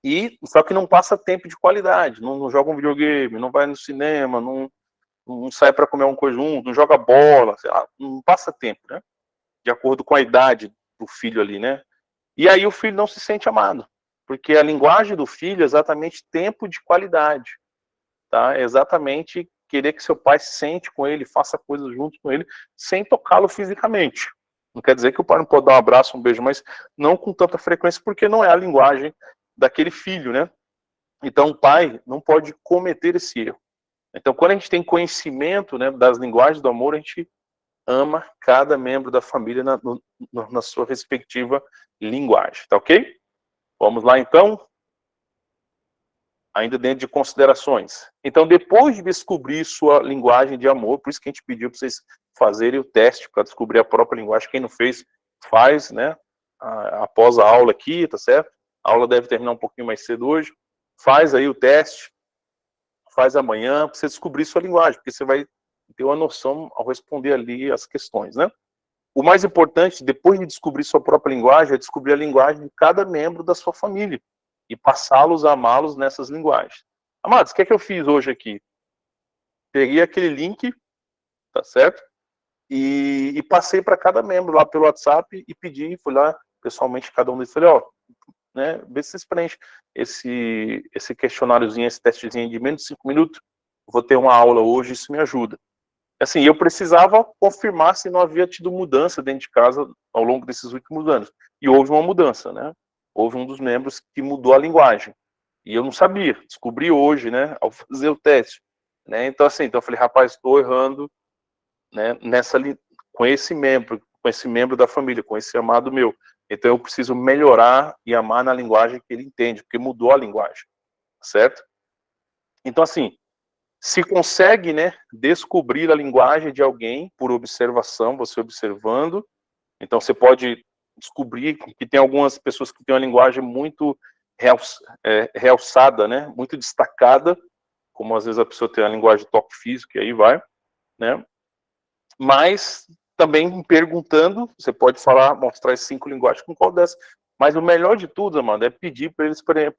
E, só que não passa tempo de qualidade, não joga um videogame, não vai no cinema, não sai para comer um coisa junto, não joga bola, sei lá, não passa tempo, né? De acordo com a idade do filho ali, né? E aí o filho não se sente amado, porque a linguagem do filho é exatamente tempo de qualidade, tá? É exatamente querer que seu pai sente com ele, faça coisas junto com ele, sem tocá-lo fisicamente. Não quer dizer que o pai não pode dar um abraço, um beijo, mas não com tanta frequência, porque não é a linguagem daquele filho, né? Então o pai não pode cometer esse erro. Então quando a gente tem conhecimento, né, das linguagens do amor, a gente ama cada membro da família na sua respectiva linguagem, tá ok? Vamos lá então, ainda dentro de considerações. Então, depois de descobrir sua linguagem de amor, por isso que a gente pediu para vocês fazerem o teste para descobrir a própria linguagem. Quem não fez, faz, né? Após a aula aqui, tá certo? A aula deve terminar um pouquinho mais cedo hoje. Faz aí o teste, faz amanhã, para você descobrir sua linguagem, porque você vai ter uma noção ao responder ali as questões, né? O mais importante, depois de descobrir sua própria linguagem, é descobrir a linguagem de cada membro da sua família e passá-los a amá-los nessas linguagens. Amados, o que é que eu fiz hoje aqui? Peguei aquele link, tá certo? E passei para cada membro lá pelo WhatsApp e pedi, fui lá pessoalmente cada um deles, falei, ó, né, vê se vocês preenchem esse questionáriozinho, esse testezinho de menos de 5 minutos, vou ter uma aula hoje, isso me ajuda. Assim, eu precisava confirmar se não havia tido mudança dentro de casa ao longo desses últimos anos. E houve uma mudança, né? Houve um dos membros que mudou a linguagem. E eu não sabia, descobri hoje, né, ao fazer o teste. Né? Então, assim, então eu falei, rapaz, estou errando, né, com esse membro da família, com esse amado meu. Então eu preciso melhorar e amar na linguagem que ele entende, porque mudou a linguagem, certo? Então, assim, se consegue, né, descobrir a linguagem de alguém por observação, você observando, então você pode descobrir que tem algumas pessoas que têm uma linguagem muito realçada, né, muito destacada, como às vezes a pessoa tem a linguagem de toque físico, e aí vai, né, mas também perguntando, você pode falar, mostrar as 5 linguagens com qual dessas, mas o melhor de tudo, Amanda, é pedir para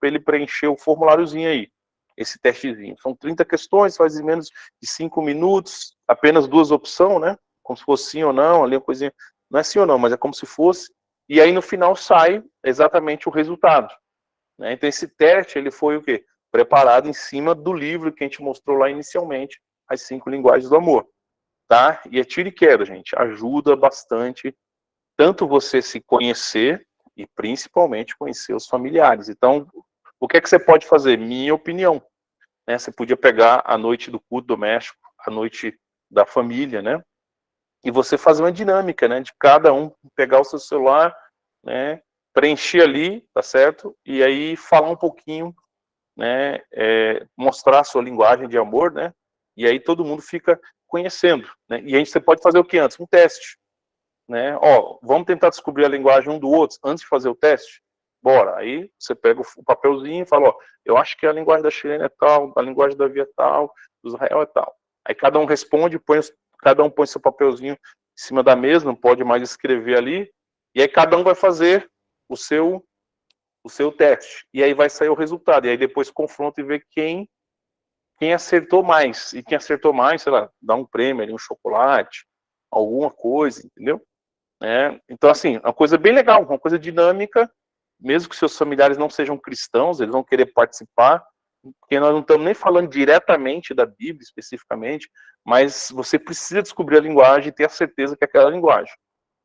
ele preencher o formuláriozinho aí, esse testezinho. São 30 questões, faz em menos de 5 minutos, apenas 2 opções, né? Como se fosse sim ou não, ali a coisinha. Não é sim ou não, mas é como se fosse. E aí no final sai exatamente o resultado. Né? Então esse teste, ele foi o quê? Preparado em cima do livro que a gente mostrou lá inicialmente, As 5 Linguagens do Amor. Tá? E é tiro e queda, gente. Ajuda bastante, tanto você se conhecer e principalmente conhecer os familiares. Então, o que é que você pode fazer? Minha opinião. Né? Você podia pegar a noite do culto doméstico, a noite da família, né? E você fazer uma dinâmica, né? De cada um pegar o seu celular, né? Preencher ali, tá certo? E aí falar um pouquinho, né? Mostrar a sua linguagem de amor, né? E aí todo mundo fica conhecendo, né? E aí você pode fazer o que antes? Um teste. né? Ó, vamos tentar descobrir a linguagem um do outro antes de fazer o teste? Bora. Aí você pega o papelzinho e fala, ó, eu acho que a linguagem da chilena é tal, a linguagem da Davi é tal, do Israel é tal. Aí cada um responde, cada um põe seu papelzinho em cima da mesa, não pode mais escrever ali, e aí cada um vai fazer o seu teste. E aí vai sair o resultado. E aí depois confronta e vê quem acertou mais. E quem acertou mais, sei lá, dá um prêmio ali, um chocolate, alguma coisa, entendeu? Então, assim, uma coisa bem legal, uma coisa dinâmica, mesmo que seus familiares não sejam cristãos, eles vão querer participar, porque nós não estamos nem falando diretamente da Bíblia, especificamente, mas você precisa descobrir a linguagem e ter a certeza que é aquela linguagem.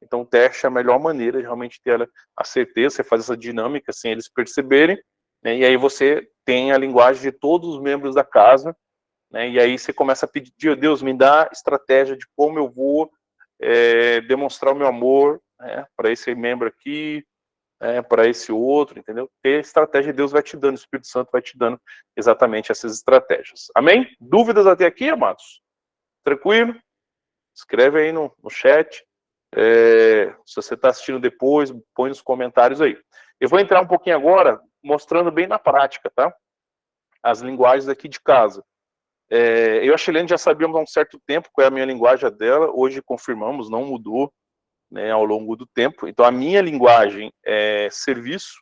Então, o teste é a melhor maneira de realmente ter a certeza, você faz essa dinâmica sem eles perceberem, né, e aí você tem a linguagem de todos os membros da casa, né, e aí você começa a pedir, Deus, me dá estratégia de como eu vou demonstrar o meu amor, né, para esse membro aqui, para esse outro, entendeu? Ter estratégia, Deus vai te dando, o Espírito Santo vai te dando exatamente essas estratégias. Amém? Dúvidas até aqui, amados? Tranquilo? Escreve aí no chat. Se você está assistindo depois, põe nos comentários aí. Eu vou entrar um pouquinho agora, mostrando bem na prática, tá? As linguagens aqui de casa. Eu e a Chilene já sabíamos há um certo tempo qual é a minha linguagem dela, hoje confirmamos, não mudou, né, ao longo do tempo. Então, a minha linguagem é serviço,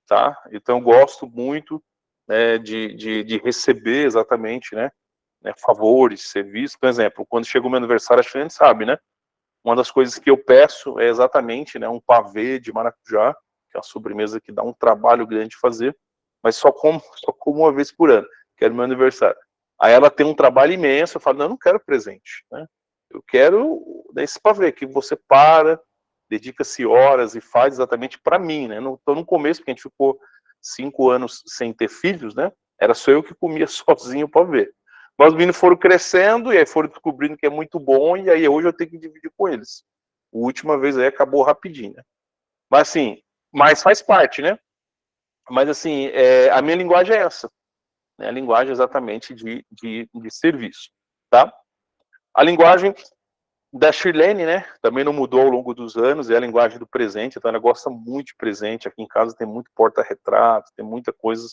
tá? Então, eu gosto muito, né, de receber exatamente, né, favores, serviços. Por exemplo, quando chega o meu aniversário, a Chilene sabe, né? Uma das coisas que eu peço é exatamente, né, um pavê de maracujá, que é uma sobremesa que dá um trabalho grande de fazer, mas só como uma vez por ano, que é no meu aniversário. Aí ela tem um trabalho imenso, eu falo, não, eu não quero presente, né? Eu quero esse pavê, que você dedica-se horas e faz exatamente para mim, né? Então, no começo, porque a gente ficou 5 anos sem ter filhos, né? Era só eu que comia sozinho o pavê. Mas os meninos foram crescendo e aí foram descobrindo que é muito bom e aí hoje eu tenho que dividir com eles. A última vez aí acabou rapidinho, né? Mas assim, mas faz parte, né? Mas assim, a minha linguagem é essa, né? A linguagem exatamente de serviço, tá? A linguagem da Shirlene, né? Também não mudou ao longo dos anos, é a linguagem do presente, então ela gosta muito de presente. Aqui em casa tem muito porta-retrato, tem muita coisa,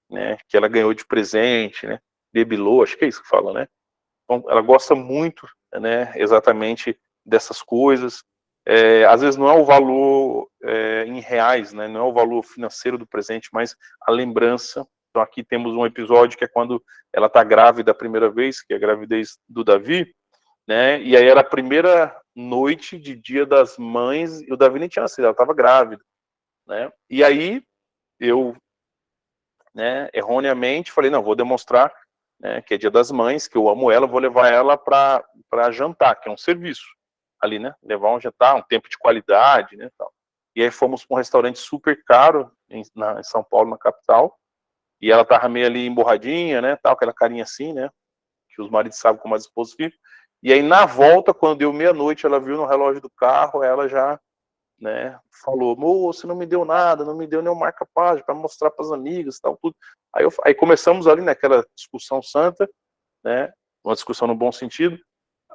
né, que ela ganhou de presente, né? Bibelô, acho que é isso que fala, né? Então, ela gosta muito, né, exatamente dessas coisas. Às vezes não é o valor em reais, né, não é o valor financeiro do presente, mas a lembrança. Então aqui temos um episódio que é quando ela está grávida a primeira vez, que é a gravidez do Davi, né, e aí era a primeira noite de Dia das Mães, e o Davi nem tinha nascido, ela estava grávida, né, e aí eu, né, erroneamente falei, não, vou demonstrar, né, que é Dia das Mães, que eu amo ela, vou levar ela para jantar, que é um serviço ali, né, levar um jantar, um tempo de qualidade, né, tal. E aí fomos para um restaurante super caro em São Paulo, na capital, e ela tava meio ali emborradinha, né, tal, aquela carinha assim, né, que os maridos sabem como as esposas ficam. E aí na volta, quando deu meia-noite, ela viu no relógio do carro, ela já, né, falou, moço, não me deu nada, não me deu nenhum marca-página para mostrar para as amigas, tal, tudo. Aí começamos ali naquela discussão santa, né, uma discussão no bom sentido.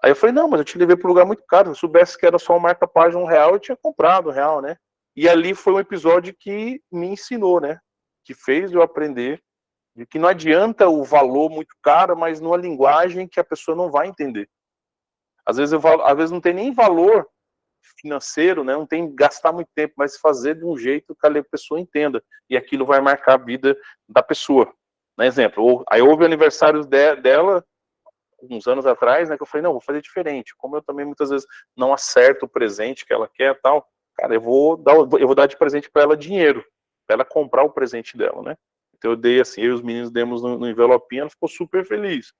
Aí eu falei, não, mas eu te levei para um lugar muito caro, se eu soubesse que era só um marca-página R$1, eu tinha comprado R$1, né? E ali foi um episódio que me ensinou, né, que fez eu aprender de que não adianta o valor muito caro, mas numa linguagem que a pessoa não vai entender. Às vezes não tem nem valor financeiro, né? Não tem que gastar muito tempo, mas fazer de um jeito que a pessoa entenda. E aquilo vai marcar a vida da pessoa. Né? Exemplo, aí houve aniversários dela, uns anos atrás, né? Que eu falei, não, vou fazer diferente. Como eu também muitas vezes não acerto o presente que ela quer tal, cara, eu vou dar de presente para ela dinheiro, para ela comprar o presente dela, né? Então eu dei assim, eu e os meninos demos no envelopinho, ela ficou super feliz.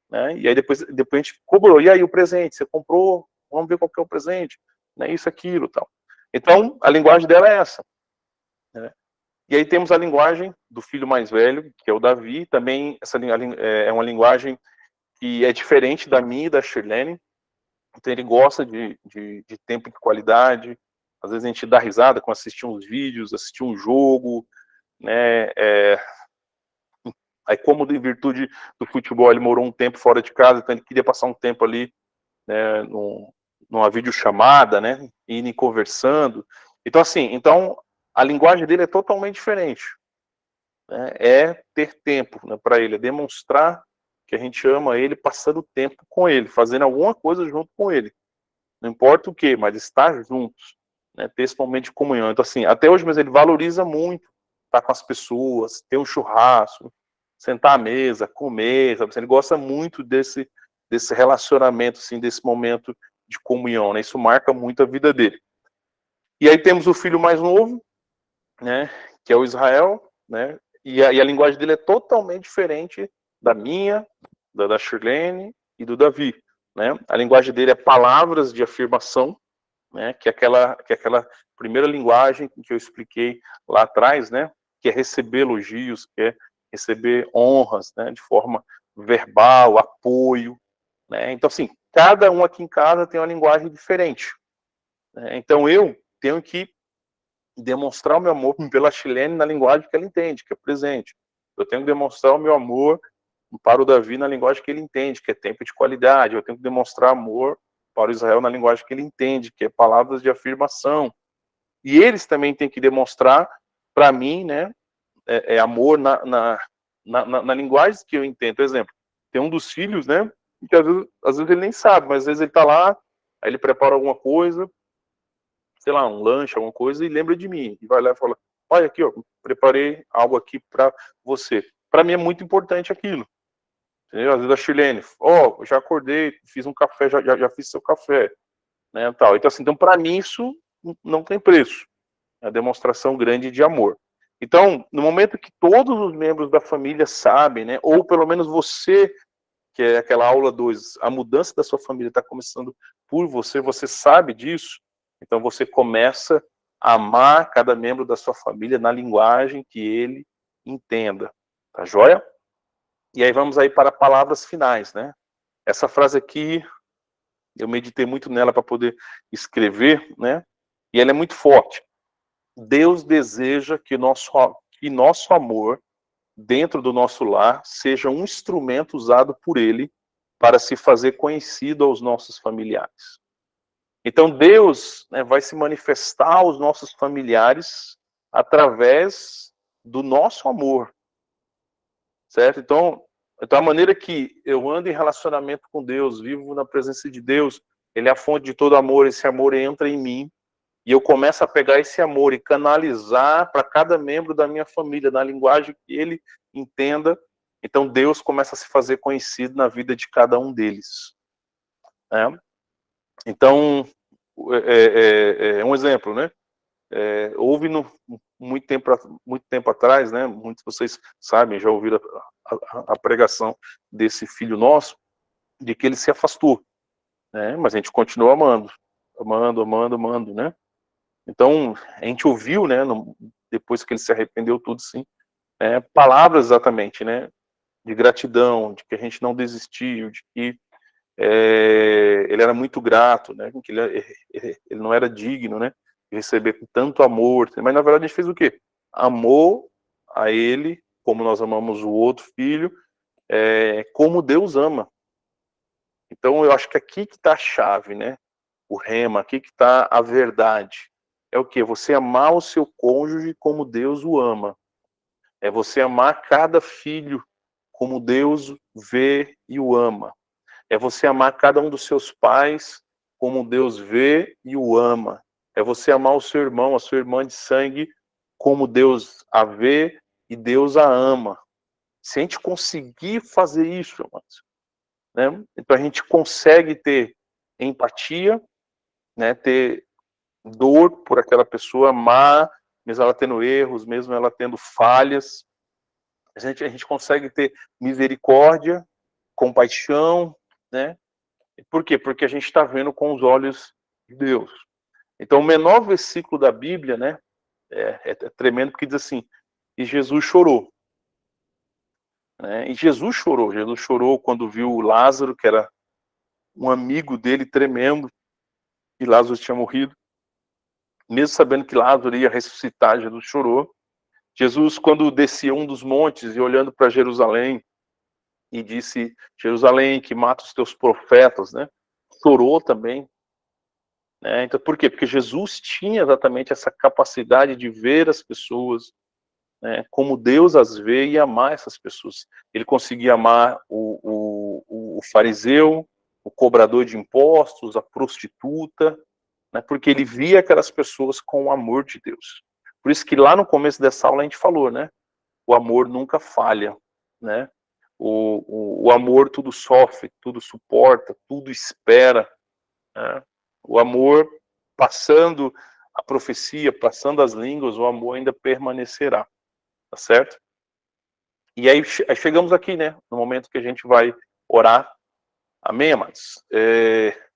Né? E aí depois a gente cobrou, e aí o presente, você comprou? Vamos ver qual que é o presente, né? Isso, aquilo, tal. Então, a linguagem dela é essa. Né? E aí temos a linguagem do filho mais velho, que é o Davi, também essa é uma linguagem que é diferente da minha e da Shirlene, então ele gosta de tempo de qualidade, às vezes a gente dá risada com assistir uns vídeos, assistir um jogo, né, aí como em virtude do futebol ele morou um tempo fora de casa, então ele queria passar um tempo ali, né, numa videochamada, né, indo conversando. Então, assim, a linguagem dele é totalmente diferente. Né? É ter tempo, né, para ele, é demonstrar que a gente ama ele, passando tempo com ele, fazendo alguma coisa junto com ele. Não importa o que, mas estar juntos, né, ter esse momento de comunhão. Então, assim, até hoje, mas ele valoriza muito estar com as pessoas, ter um churrasco, sentar à mesa, comer, sabe? Ele gosta muito desse relacionamento, assim, desse momento de comunhão, né? Isso marca muito a vida dele. E aí temos o filho mais novo, né, que é o Israel, né? E a linguagem dele é totalmente diferente da minha, da Shirlene e do Davi, né? A linguagem dele é palavras de afirmação, né? Que é aquela primeira linguagem que eu expliquei lá atrás, né? Que é receber elogios, que é receber honras, né? De forma verbal, apoio, né? Então, assim, cada um aqui em casa tem uma linguagem diferente, né? Então, eu tenho que demonstrar o meu amor pela Shirlene na linguagem que ela entende, que é presente. Eu tenho que demonstrar o meu amor para o Davi na linguagem que ele entende, que é tempo de qualidade. Eu tenho que demonstrar amor para o Israel na linguagem que ele entende, que é palavras de afirmação. E eles também têm que demonstrar para mim, né, amor na linguagem que eu entendo. Por exemplo, tem um dos filhos, né, que às vezes ele nem sabe, mas às vezes ele está lá, aí ele prepara alguma coisa, sei lá, um lanche, alguma coisa, e lembra de mim. E vai lá e fala, olha aqui, ó, preparei algo aqui para você. Para mim é muito importante aquilo. Entendeu? Às vezes a Shirlene, ó, já acordei, fiz um café, já fiz seu café. Né, tal. Então, assim, para mim isso não tem preço. É a demonstração grande de amor. Então, no momento que todos os membros da família sabem, né, ou pelo menos você, que é aquela aula 2, a mudança da sua família está começando por você, você sabe disso, então você começa a amar cada membro da sua família na linguagem que ele entenda. Tá joia? E aí vamos aí para palavras finais, né? Essa frase aqui, eu meditei muito nela para poder escrever, né? E ela é muito forte. Deus deseja que nosso amor dentro do nosso lar seja um instrumento usado por ele para se fazer conhecido aos nossos familiares. Então Deus, né, vai se manifestar aos nossos familiares através do nosso amor, certo? Então a maneira que eu ando em relacionamento com Deus, vivo na presença de Deus, ele é a fonte de todo amor, esse amor entra em mim, e eu começo a pegar esse amor e canalizar para cada membro da minha família, na linguagem que ele entenda. Então Deus começa a se fazer conhecido na vida de cada um deles. Né? Então, um exemplo, né? Houve muito tempo atrás, né? Muitos de vocês sabem, já ouviram a pregação desse filho nosso, de que ele se afastou, né? Mas a gente continua amando, né? Então, a gente ouviu, né, depois que ele se arrependeu tudo, sim, palavras exatamente, né, de gratidão, de que a gente não desistiu, de que ele era muito grato, né, que ele não era digno, né, de receber com tanto amor, mas na verdade a gente fez o quê? Amou a ele, como nós amamos o outro filho, como Deus ama. Então eu acho que aqui que está a chave, né, o rema, aqui que está a verdade. É o que? Você amar o seu cônjuge como Deus o ama. É você amar cada filho como Deus vê e o ama. É você amar cada um dos seus pais como Deus vê e o ama. É você amar o seu irmão, a sua irmã de sangue, como Deus a vê e Deus a ama. Se a gente conseguir fazer isso, amados, né, então a gente consegue ter empatia, né, ter dor por aquela pessoa, amar, mesmo ela tendo erros, mesmo ela tendo falhas. A gente consegue ter misericórdia, compaixão, né? Por quê? Porque a gente está vendo com os olhos de Deus. Então, o menor versículo da Bíblia, né, é tremendo, porque diz assim, e Jesus chorou. Né? E Jesus chorou quando viu Lázaro, que era um amigo dele tremendo, e Lázaro tinha morrido. Mesmo sabendo que Lázaro ia ressuscitar, Jesus chorou. Jesus, quando descia um dos montes e olhando para Jerusalém, e disse, Jerusalém, que mata os teus profetas, né? Chorou também. né? Então, por quê? Porque Jesus tinha exatamente essa capacidade de ver as pessoas, né, como Deus as vê e amar essas pessoas. Ele conseguia amar o fariseu, o cobrador de impostos, a prostituta, né, porque ele via aquelas pessoas com o amor de Deus. Por isso que lá no começo dessa aula a gente falou, né? O amor nunca falha, né? O amor tudo sofre, tudo suporta, tudo espera, né? O amor, passando a profecia, passando as línguas, o amor ainda permanecerá, tá certo? E aí chegamos aqui, né? No momento que a gente vai orar. Amém, amados?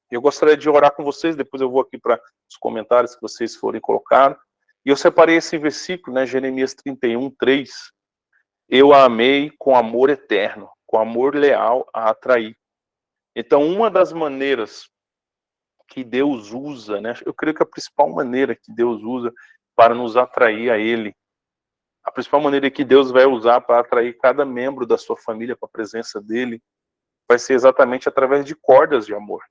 Eu gostaria de orar com vocês, depois eu vou aqui para os comentários que vocês forem colocar. E eu separei esse versículo, né? Jeremias 31:3. Eu a amei com amor eterno, com amor leal a atrair. Então, uma das maneiras que Deus usa, né? Eu creio que a principal maneira que Deus usa para nos atrair a Ele, a principal maneira que Deus vai usar para atrair cada membro da sua família para a presença dEle, vai ser exatamente através de cordas de amor,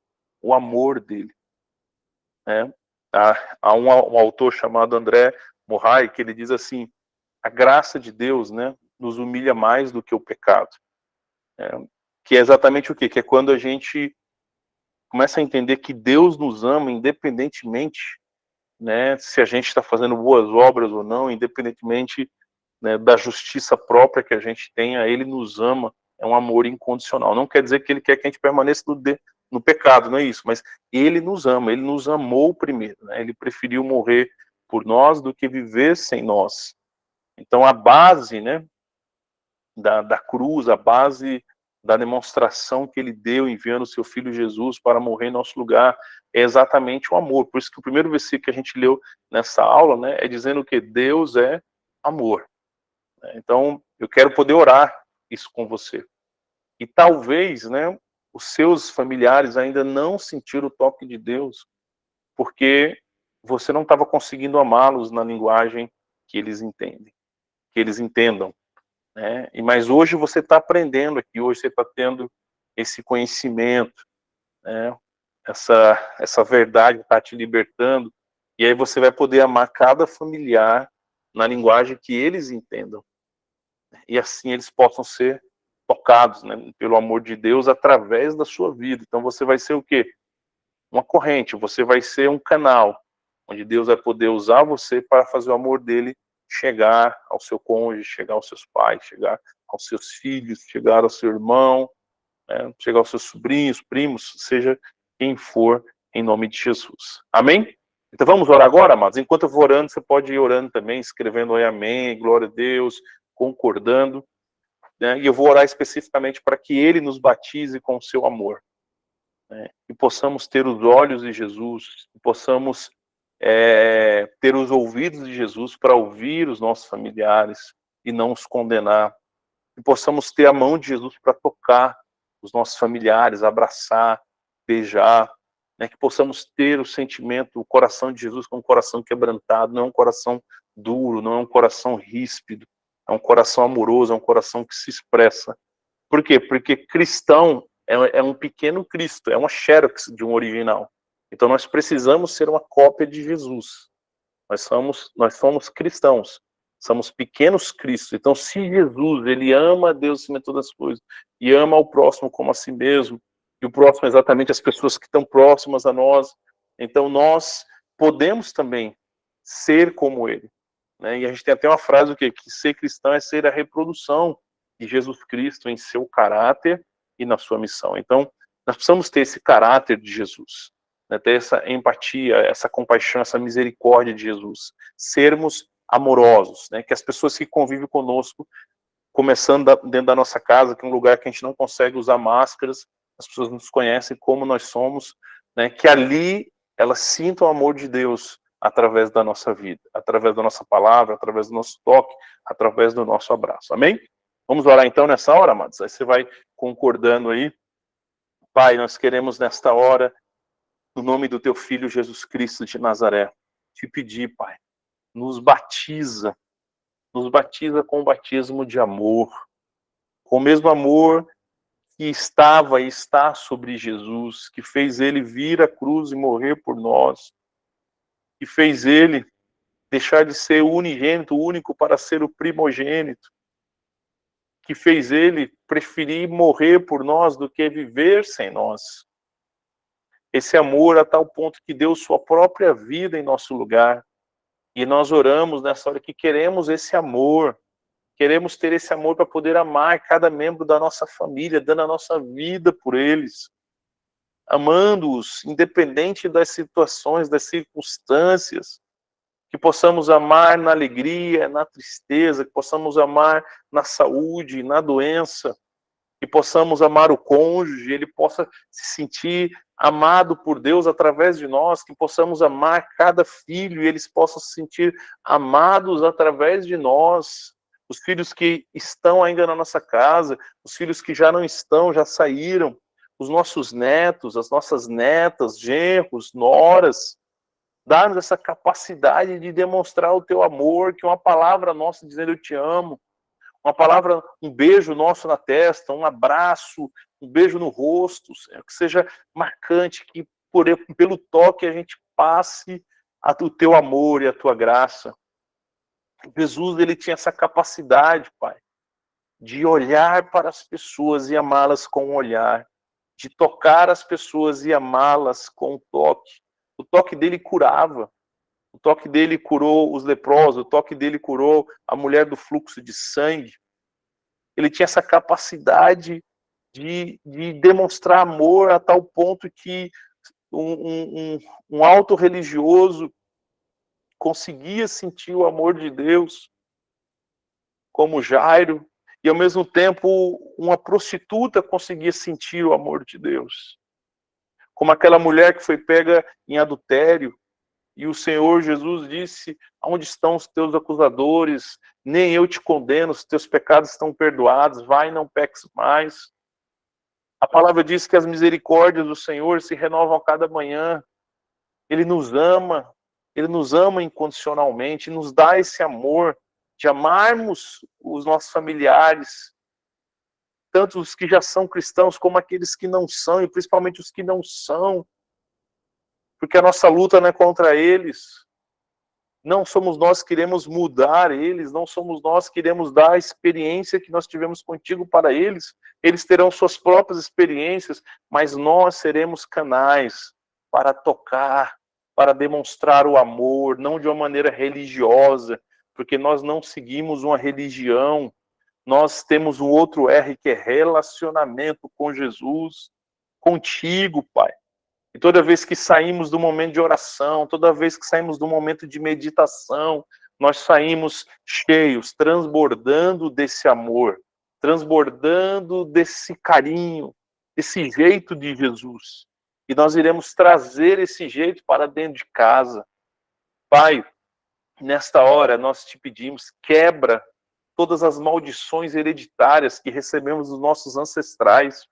o amor dEle, né? Há um autor chamado André Murray que ele diz assim: a graça de Deus, né, nos humilha mais do que o pecado. Que é exatamente o quê? Que é quando a gente começa a entender que Deus nos ama independentemente, né, se a gente está fazendo boas obras ou não, independentemente, né, da justiça própria que a gente tenha, Ele nos ama, é um amor incondicional. Não quer dizer que Ele quer que a gente permaneça no pecado, não é isso, mas Ele nos ama, Ele nos amou primeiro, né, Ele preferiu morrer por nós do que viver sem nós. Então a base, né, da cruz, a base da demonstração que ele deu enviando o seu filho Jesus para morrer em nosso lugar, é exatamente o amor. Por isso que o primeiro versículo que a gente leu nessa aula, né, é dizendo que Deus é amor. Então, eu quero poder orar isso com você. E talvez, né, os seus familiares ainda não sentiram o toque de Deus, porque você não estava conseguindo amá-los na linguagem que eles entendem, que eles entendam. Né? Mas hoje você está aprendendo aqui, hoje você está tendo esse conhecimento, né? essa verdade está te libertando, e aí você vai poder amar cada familiar na linguagem que eles entendam, e assim eles possam ser tocados, né, pelo amor de Deus através da sua vida. Então você vai ser o quê? Uma corrente, você vai ser um canal, onde Deus vai poder usar você para fazer o amor dele chegar ao seu cônjuge, chegar aos seus pais, chegar aos seus filhos, chegar ao seu irmão, né, chegar aos seus sobrinhos, primos, seja quem for, em nome de Jesus. Amém? Então vamos orar agora, amados? Enquanto eu vou orando, você pode ir orando também, escrevendo aí amém, glória a Deus, concordando, né? E eu vou orar especificamente para que ele nos batize com o seu amor, né? E possamos ter os olhos de Jesus, e possamos ter os ouvidos de Jesus para ouvir os nossos familiares e não os condenar. E possamos ter a mão de Jesus para tocar os nossos familiares, abraçar, beijar, né? Que possamos ter o sentimento, o coração de Jesus como um coração quebrantado, não é um coração duro, não é um coração ríspido, é um coração amoroso, é um coração que se expressa. Por quê? Porque cristão é um pequeno Cristo, é uma xerox de um original. Então nós precisamos ser uma cópia de Jesus. Nós somos cristãos, somos pequenos Cristos. Então, se Jesus, ele ama a Deus acima de todas as coisas, e ama o próximo como a si mesmo, e o próximo é exatamente as pessoas que estão próximas a nós, então nós podemos também ser como ele. Né? E a gente tem até uma frase, o quê? Que ser cristão é ser a reprodução de Jesus Cristo em seu caráter e na sua missão. Então, nós precisamos ter esse caráter de Jesus, né? Ter essa empatia, essa compaixão, essa misericórdia de Jesus. Sermos amorosos, né? Que as pessoas que convivem conosco, começando dentro da nossa casa, que é um lugar que a gente não consegue usar máscaras, as pessoas nos conhecem como nós somos, né? Que ali elas sintam o amor de Deus através da nossa vida, através da nossa palavra, através do nosso toque, através do nosso abraço. Amém? Vamos orar então nessa hora, amados? Aí você vai concordando aí. Pai, nós queremos nesta hora, no nome do teu Filho Jesus Cristo de Nazaré, te pedir, Pai, nos batiza com o batismo de amor, com o mesmo amor que estava e está sobre Jesus, que fez ele vir à cruz e morrer por nós, que fez ele deixar de ser o unigênito, o único, para ser o primogênito, que fez ele preferir morrer por nós do que viver sem nós. Esse amor a tal ponto que deu sua própria vida em nosso lugar. E nós oramos nessa hora que queremos esse amor, queremos ter esse amor para poder amar cada membro da nossa família, dando a nossa vida por eles, amando-os, independente das situações, das circunstâncias, que possamos amar na alegria, na tristeza, que possamos amar na saúde, na doença, que possamos amar o cônjuge, ele possa se sentir amado por Deus através de nós, que possamos amar cada filho e eles possam se sentir amados através de nós. Os filhos que estão ainda na nossa casa, os filhos que já não estão, já saíram, os nossos netos, as nossas netas, genros, noras, dá-nos essa capacidade de demonstrar o teu amor, que uma palavra nossa dizendo eu te amo, uma palavra, um beijo nosso na testa, um abraço, um beijo no rosto, que seja marcante, que pelo toque a gente passe o teu amor e a tua graça. Jesus, ele tinha essa capacidade, Pai, de olhar para as pessoas e amá-las com um olhar, de tocar as pessoas e amá-las com um toque. O toque dele curava. O toque dele curou os leprosos, o toque dele curou a mulher do fluxo de sangue. Ele tinha essa capacidade de demonstrar amor a tal ponto que um alto religioso conseguia sentir o amor de Deus, como Jairo, e ao mesmo tempo uma prostituta conseguia sentir o amor de Deus. Como aquela mulher que foi pega em adultério, e o Senhor Jesus disse, onde estão os teus acusadores? Nem eu te condeno, os teus pecados estão perdoados, vai e não peques mais. A palavra diz que as misericórdias do Senhor se renovam a cada manhã. Ele nos ama incondicionalmente, nos dá esse amor de amarmos os nossos familiares, tanto os que já são cristãos como aqueles que não são, e principalmente os que não são, porque a nossa luta não é contra eles. Não somos nós que iremos mudar eles, não somos nós que iremos dar a experiência que nós tivemos contigo para eles. Eles terão suas próprias experiências, mas nós seremos canais para tocar, para demonstrar o amor, não de uma maneira religiosa, porque nós não seguimos uma religião, nós temos um outro R, que é relacionamento com Jesus, contigo, Pai. E toda vez que saímos do momento de oração, toda vez que saímos do momento de meditação, nós saímos cheios, transbordando desse amor, transbordando desse carinho, desse jeito de Jesus. E nós iremos trazer esse jeito para dentro de casa. Pai, nesta hora nós te pedimos, quebra todas as maldições hereditárias que recebemos dos nossos ancestrais.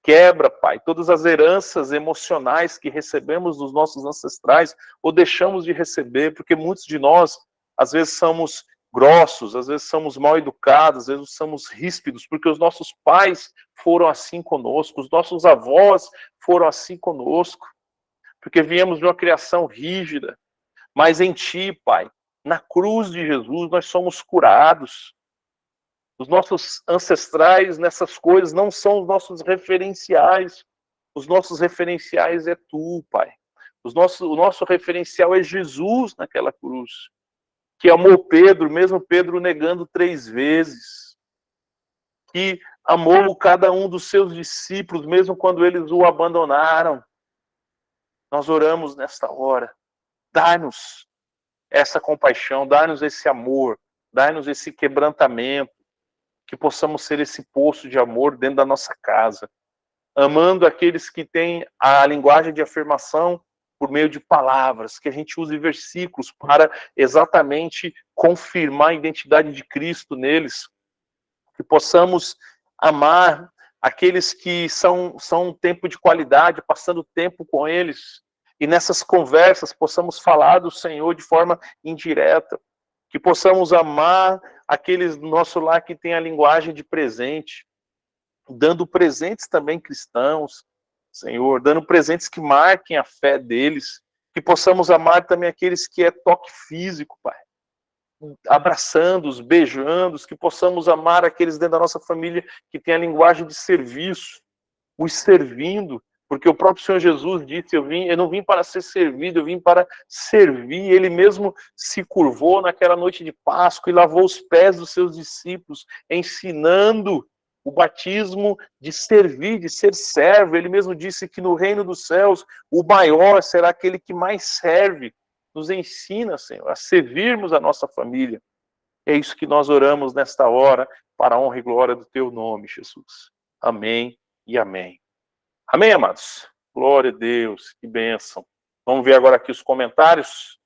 Quebra, Pai, todas as heranças emocionais que recebemos dos nossos ancestrais ou deixamos de receber, porque muitos de nós, às vezes, somos grossos, às vezes somos mal educados, às vezes somos ríspidos, porque os nossos pais foram assim conosco, os nossos avós foram assim conosco, porque viemos de uma criação rígida. Mas em Ti, Pai, na cruz de Jesus, nós somos curados. Os nossos ancestrais nessas coisas não são os nossos referenciais. Os nossos referenciais é Tu, Pai. O nosso referencial é Jesus naquela cruz, que amou Pedro, mesmo Pedro negando 3 vezes. Que amou cada um dos seus discípulos, mesmo quando eles o abandonaram. Nós oramos nesta hora. Dá-nos essa compaixão, dá-nos esse amor, dá-nos esse quebrantamento, que possamos ser esse poço de amor dentro da nossa casa, amando aqueles que têm a linguagem de afirmação por meio de palavras, que a gente use versículos para exatamente confirmar a identidade de Cristo neles, que possamos amar aqueles que são um tempo de qualidade, passando tempo com eles, e nessas conversas possamos falar do Senhor de forma indireta, que possamos amar aqueles do nosso lar que tem a linguagem de presente, dando presentes também cristãos, Senhor, dando presentes que marquem a fé deles, que possamos amar também aqueles que é toque físico, Pai, abraçando-os, beijando-os, que possamos amar aqueles dentro da nossa família que tem a linguagem de serviço, os servindo, porque o próprio Senhor Jesus disse, eu não vim para ser servido, eu vim para servir. Ele mesmo se curvou naquela noite de Páscoa e lavou os pés dos seus discípulos, ensinando o batismo de servir, de ser servo. Ele mesmo disse que no reino dos céus, o maior será aquele que mais serve. Nos ensina, Senhor, a servirmos a nossa família. É isso que nós oramos nesta hora, para a honra e glória do teu nome, Jesus. Amém e amém. Amém, amados? Glória a Deus, que bênção. Vamos ver agora aqui os comentários.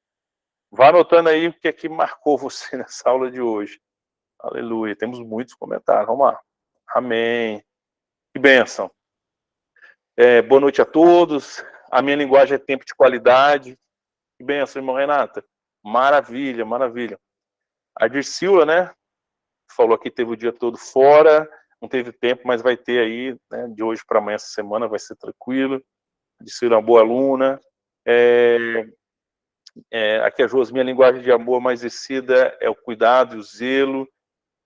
Vá anotando aí o que é que marcou você nessa aula de hoje. Aleluia, temos muitos comentários. Vamos lá. Amém. Que bênção. Boa noite a todos. A minha linguagem é tempo de qualidade. Que bênção, irmão Renata. Maravilha, maravilha. A Dircila, né? Falou que teve o dia todo fora, não teve tempo, mas vai ter aí, né, de hoje para amanhã, essa semana, vai ser tranquilo. A Dircila é uma boa aluna. Aqui a Josi, minha linguagem de amor mais exercida é o cuidado e o zelo.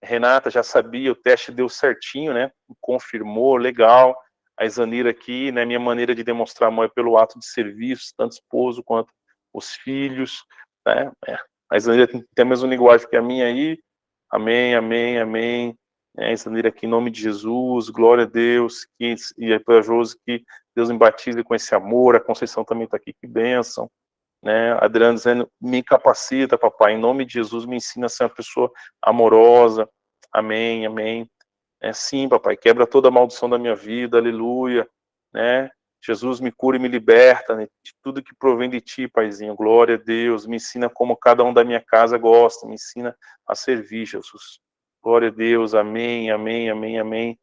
Renata já sabia, o teste deu certinho, né? Confirmou, legal. A Isanira aqui, né? Minha maneira de demonstrar amor é pelo ato de serviço, tanto esposo quanto os filhos, né? A Isanira tem a mesma linguagem que a minha aí. Amém, amém, amém. Isanira aqui em nome de Jesus, glória a Deus. E é para a Josi que Deus me batize com esse amor. A Conceição também está aqui, que bênção. Né? Adriano dizendo, me capacita, papai, em nome de Jesus, me ensina a ser uma pessoa amorosa. Amém, amém. Sim, papai, quebra toda a maldição da minha vida, aleluia, né? Jesus me cura e me liberta, né, de tudo que provém de ti, paizinho, glória a Deus, me ensina como cada um da minha casa gosta, me ensina a servir, Jesus. Glória a Deus, amém, amém, amém, amém.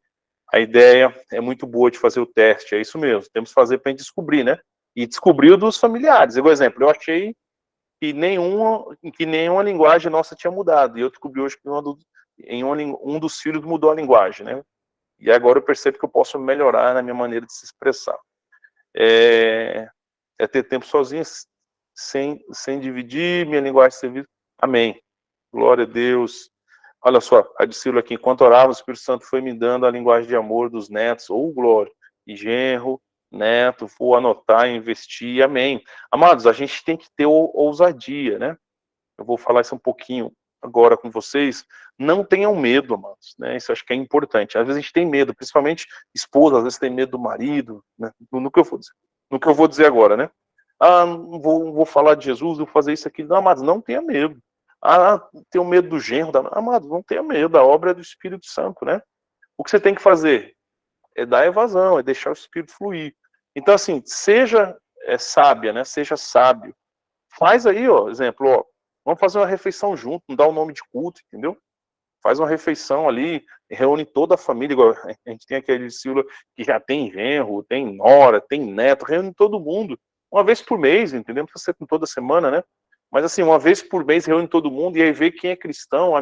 A ideia é muito boa de fazer o teste, é isso mesmo, temos que fazer para a gente descobrir, né? E descobriu dos familiares. Por exemplo, eu achei que nenhuma linguagem nossa tinha mudado. E eu descobri hoje que um dos filhos mudou a linguagem, né? E agora eu percebo que eu posso melhorar na minha maneira de se expressar. É ter tempo sozinho, sem dividir minha linguagem de serviço. Amém. Glória a Deus. Olha só, a Dicílio aqui, enquanto orava, o Espírito Santo foi me dando a linguagem de amor dos netos, ou glória, e genro, neto, vou anotar, investir, amém. Amados, a gente tem que ter ousadia, né? Eu vou falar isso um pouquinho agora com vocês. Não tenham medo, amados, né? Isso eu acho que é importante. Às vezes a gente tem medo, principalmente esposa, às vezes tem medo do marido, né? No que eu vou dizer agora, né? Vou falar de Jesus, vou fazer isso aqui. Não, amados, não tenha medo. Tenho medo do genro. Amados, não tenha medo, a obra é do Espírito Santo, né? O que você tem que fazer é dar evasão, é deixar o Espírito fluir. Então, assim, seja sábia, né? Seja sábio. Faz aí, ó, exemplo, ó, vamos fazer uma refeição junto, não dá o nome de culto, entendeu? Faz uma refeição ali, reúne toda a família, igual a gente tem aquele Silva que já tem genro, tem nora, tem neto, reúne todo mundo, uma vez por mês, entendeu? Não precisa ser toda semana, né? Mas assim, uma vez por mês reúne todo mundo e aí vê quem é cristão, a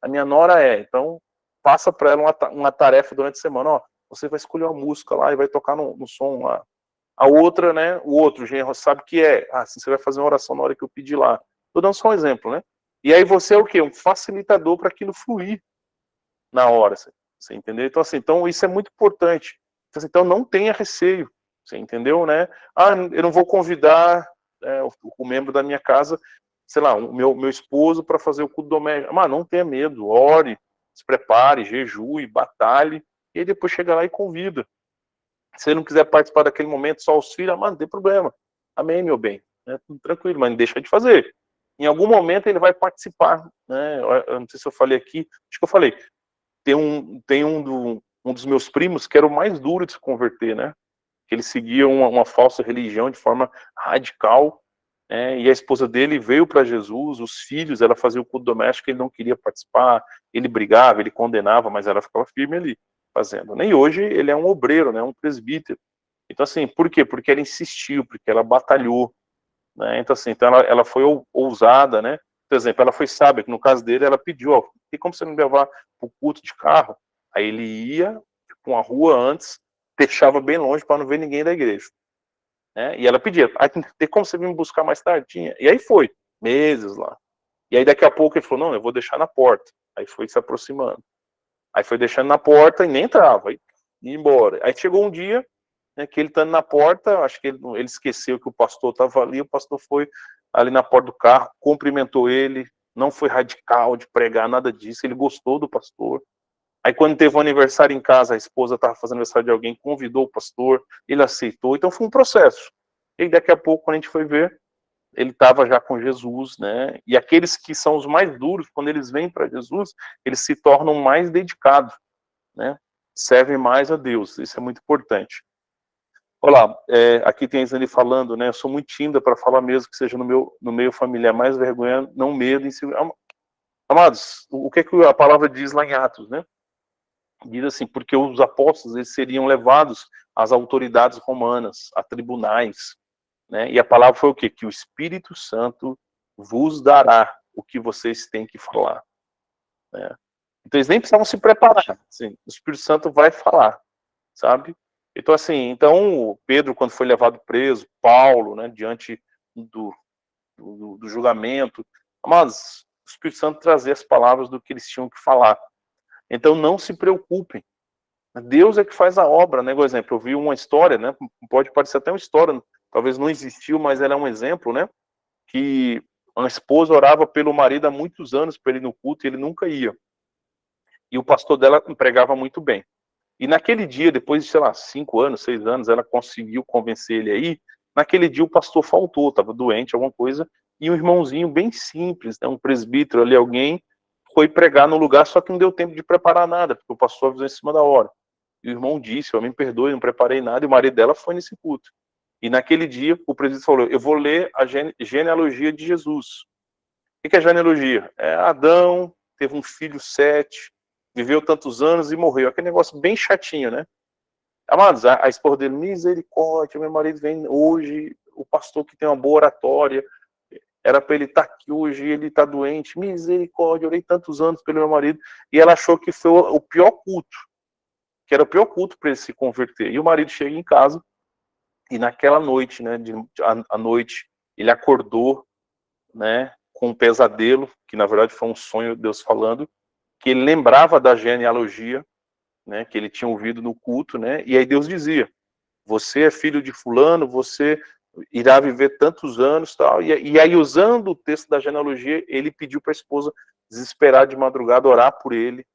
minha nora é. Então, passa para ela uma tarefa durante a semana, ó, você vai escolher uma música lá e vai tocar no som lá. A outra, né, o outro genro sabe que assim, você vai fazer uma oração na hora que eu pedir lá. Tô dando só um exemplo, né? E aí você é o quê? Um facilitador para aquilo fluir na hora, você entendeu? Então, assim, isso é muito importante. Então, não tenha receio, você entendeu, né? Eu não vou convidar o membro da minha casa, sei lá, o meu esposo para fazer o culto doméstico. Mas não tenha medo, ore, se prepare, jejue, batalhe, e aí depois chega lá e convida. Se ele não quiser participar daquele momento, só os filhos, não tem problema. Amém, meu bem. Tranquilo, mas não deixa de fazer. Em algum momento ele vai participar. Né? Eu não sei se eu falei aqui, acho que eu falei. Tem um dos meus primos que era o mais duro de se converter, né? Que ele seguia uma falsa religião de forma radical, né? E a esposa dele veio para Jesus, os filhos, ela fazia o culto doméstico, ele não queria participar, ele brigava, ele condenava, mas ela ficava firme ali fazendo. E hoje ele é um obreiro, né? Um presbítero. Então assim, por quê? Porque ela insistiu, porque ela batalhou, né? Então assim, ela foi ousada, né? Por exemplo, ela foi sábia, que no caso dele ela pediu, ó, tem como você me levar para o culto de carro? Aí ele ia, uma rua antes, deixava bem longe para não ver ninguém da igreja. Né? E ela pedia, tem como você vir me buscar mais tarde? Tinha. E aí foi, meses lá. E aí daqui a pouco ele falou, não, eu vou deixar na porta. Aí foi se aproximando. Aí foi deixando na porta e nem entrava, aí ia embora. Aí chegou um dia, né, que ele estando na porta, acho que ele esqueceu que o pastor estava ali, o pastor foi ali na porta do carro, cumprimentou ele, não foi radical de pregar, nada disso, ele gostou do pastor. Aí quando teve um aniversário em casa, a esposa estava fazendo aniversário de alguém, convidou o pastor, ele aceitou, então foi um processo. E daqui a pouco, quando a gente foi ver, ele estava já com Jesus, né? E aqueles que são os mais duros, quando eles vêm para Jesus, eles se tornam mais dedicados, né? Servem mais a Deus, isso é muito importante. Olá, aqui tem ele falando, né? Eu sou muito tímida para falar mesmo que seja no meio familiar, mais vergonha, não medo. Amados, o que é que a palavra diz lá em Atos, né? Diz assim, porque os apóstolos eles seriam levados às autoridades romanas, a tribunais, né? E a palavra foi o quê? Que o Espírito Santo vos dará o que vocês têm que falar. Né? Então eles nem precisavam se preparar. Assim, o Espírito Santo vai falar, sabe? Então assim, então Pedro quando foi levado preso, Paulo, né, diante do julgamento, mas o Espírito Santo trazia as palavras do que eles tinham que falar. Então não se preocupem. Deus é que faz a obra, né? Por exemplo, eu vi uma história, né? Pode parecer até uma história, talvez não existiu, mas ela é um exemplo, né? Que uma esposa orava pelo marido há muitos anos para ele ir no culto e ele nunca ia. E o pastor dela pregava muito bem. E naquele dia, depois de, sei lá, 5 anos, 6 anos, ela conseguiu convencer ele aí. Naquele dia o pastor faltou, estava doente, alguma coisa, e um irmãozinho bem simples, né, um presbítero ali, alguém, foi pregar no lugar, só que não deu tempo de preparar nada, porque o pastor avisou em cima da hora. E o irmão disse, me perdoe, não preparei nada, e o marido dela foi nesse culto. E naquele dia, o presbítero falou, eu vou ler a genealogia de Jesus. O que é genealogia? Adão, teve um filho, Sete, viveu tantos anos e morreu. Aquele negócio bem chatinho, né? Amados, a esposa dele, misericórdia, meu marido vem hoje, o pastor que tem uma boa oratória, era para ele estar aqui hoje, ele está doente, misericórdia, orei tantos anos pelo meu marido, e ela achou que foi o pior culto, que era o pior culto para ele se converter. E o marido chega em casa, e naquela noite, né, à noite, ele acordou, né, com um pesadelo, que na verdade foi um sonho de Deus falando, que ele lembrava da genealogia, né, que ele tinha ouvido no culto, né, e aí Deus dizia, você é filho de fulano, você irá viver tantos anos, tal, e aí usando o texto da genealogia, ele pediu para a esposa desesperar de madrugada, orar por ele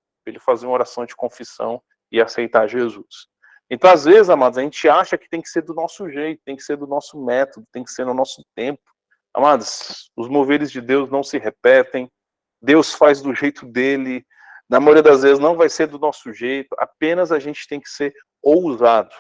fazer uma oração de confissão e aceitar Jesus. Então, às vezes, amados, a gente acha que tem que ser do nosso jeito, tem que ser do nosso método, tem que ser no nosso tempo. Amados, os moveres de Deus não se repetem, Deus faz do jeito dele, na maioria das vezes não vai ser do nosso jeito, apenas a gente tem que ser ousado,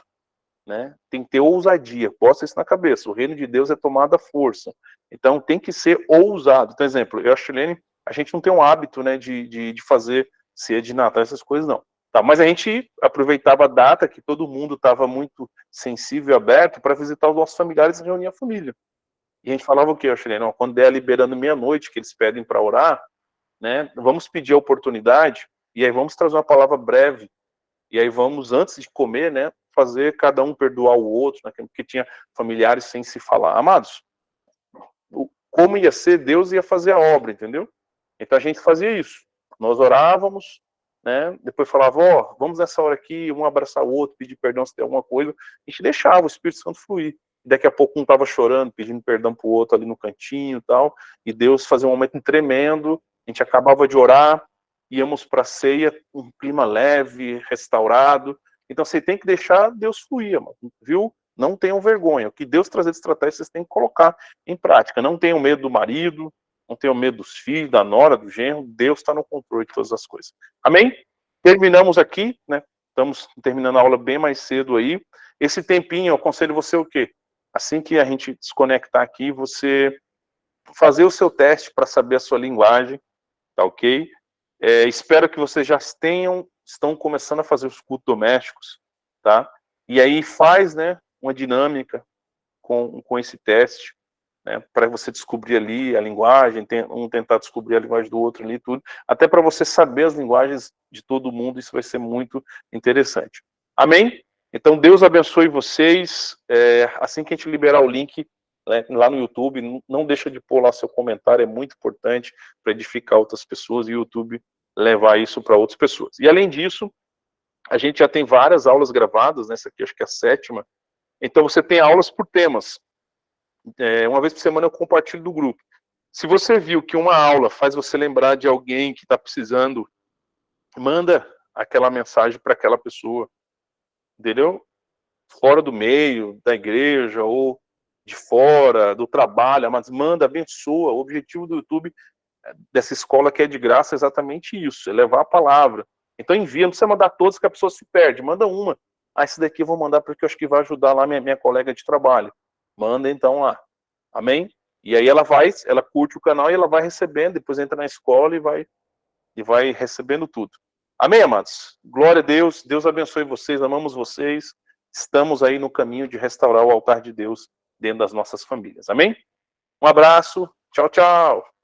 né? Tem que ter ousadia, posta isso na cabeça, o reino de Deus é tomado à força, então tem que ser ousado. Por exemplo, eu e a Chilene, a gente não tem um hábito, né, de fazer ceia de Natal, essas coisas não. Tá, mas a gente aproveitava a data que todo mundo estava muito sensível e aberto para visitar os nossos familiares e reunir a família. E a gente falava o quê, Chilene? Não, quando der liberando meia-noite, que eles pedem para orar, né, vamos pedir a oportunidade, e aí vamos trazer uma palavra breve, e aí vamos, antes de comer, né, fazer cada um perdoar o outro, né, porque tinha familiares sem se falar. Amados, como ia ser, Deus ia fazer a obra, entendeu? Então a gente fazia isso. Nós orávamos, né, depois falava, vamos nessa hora aqui, um abraçar o outro, pedir perdão se tem alguma coisa. A gente deixava o Espírito Santo fluir. Daqui a pouco um estava chorando, pedindo perdão para o outro ali no cantinho e tal, e Deus fazia um momento tremendo, a gente acabava de orar, íamos para a ceia, um clima leve, restaurado. Então você tem que deixar Deus fluir, viu? Não tenham vergonha. O que Deus trazer de estratégia, vocês têm que colocar em prática. Não tenham medo do marido, não tenham medo dos filhos, da nora, do genro. Deus está no controle de todas as coisas. Amém? Terminamos aqui, né? Estamos terminando a aula bem mais cedo aí. Esse tempinho, eu aconselho você o quê? Assim que a gente desconectar aqui, você fazer o seu teste para saber a sua linguagem, tá ok? Espero que vocês já estão começando a fazer os cultos domésticos, tá? E aí faz, né, uma dinâmica com esse teste, né, para você descobrir ali a linguagem, um tentar descobrir a linguagem do outro ali, tudo, até para você saber as linguagens de todo mundo, isso vai ser muito interessante. Amém? Então, Deus abençoe vocês. Assim que a gente liberar o link, né, lá no YouTube, não deixa de pôr lá seu comentário, é muito importante para edificar outras pessoas e o YouTube levar isso para outras pessoas. E além disso, a gente já tem várias aulas gravadas, nessa aqui acho que é a 7ª. Então você tem aulas por temas. Uma vez por semana eu compartilho do grupo. Se você viu que uma aula faz você lembrar de alguém que está precisando, manda aquela mensagem para aquela pessoa, entendeu? Fora do meio, da igreja, ou de fora, do trabalho, mas manda, abençoa. O objetivo do YouTube, dessa escola que é de graça, é exatamente isso, é levar a palavra. Então envia, não precisa mandar todos que a pessoa se perde, manda uma. Esse daqui eu vou mandar porque eu acho que vai ajudar lá minha colega de trabalho. Manda então lá. Amém? E aí ela curte o canal e ela vai recebendo, depois entra na escola e vai recebendo tudo. Amém, amados? Glória a Deus, Deus abençoe vocês, amamos vocês. Estamos aí no caminho de restaurar o altar de Deus dentro das nossas famílias. Amém? Um abraço, tchau, tchau.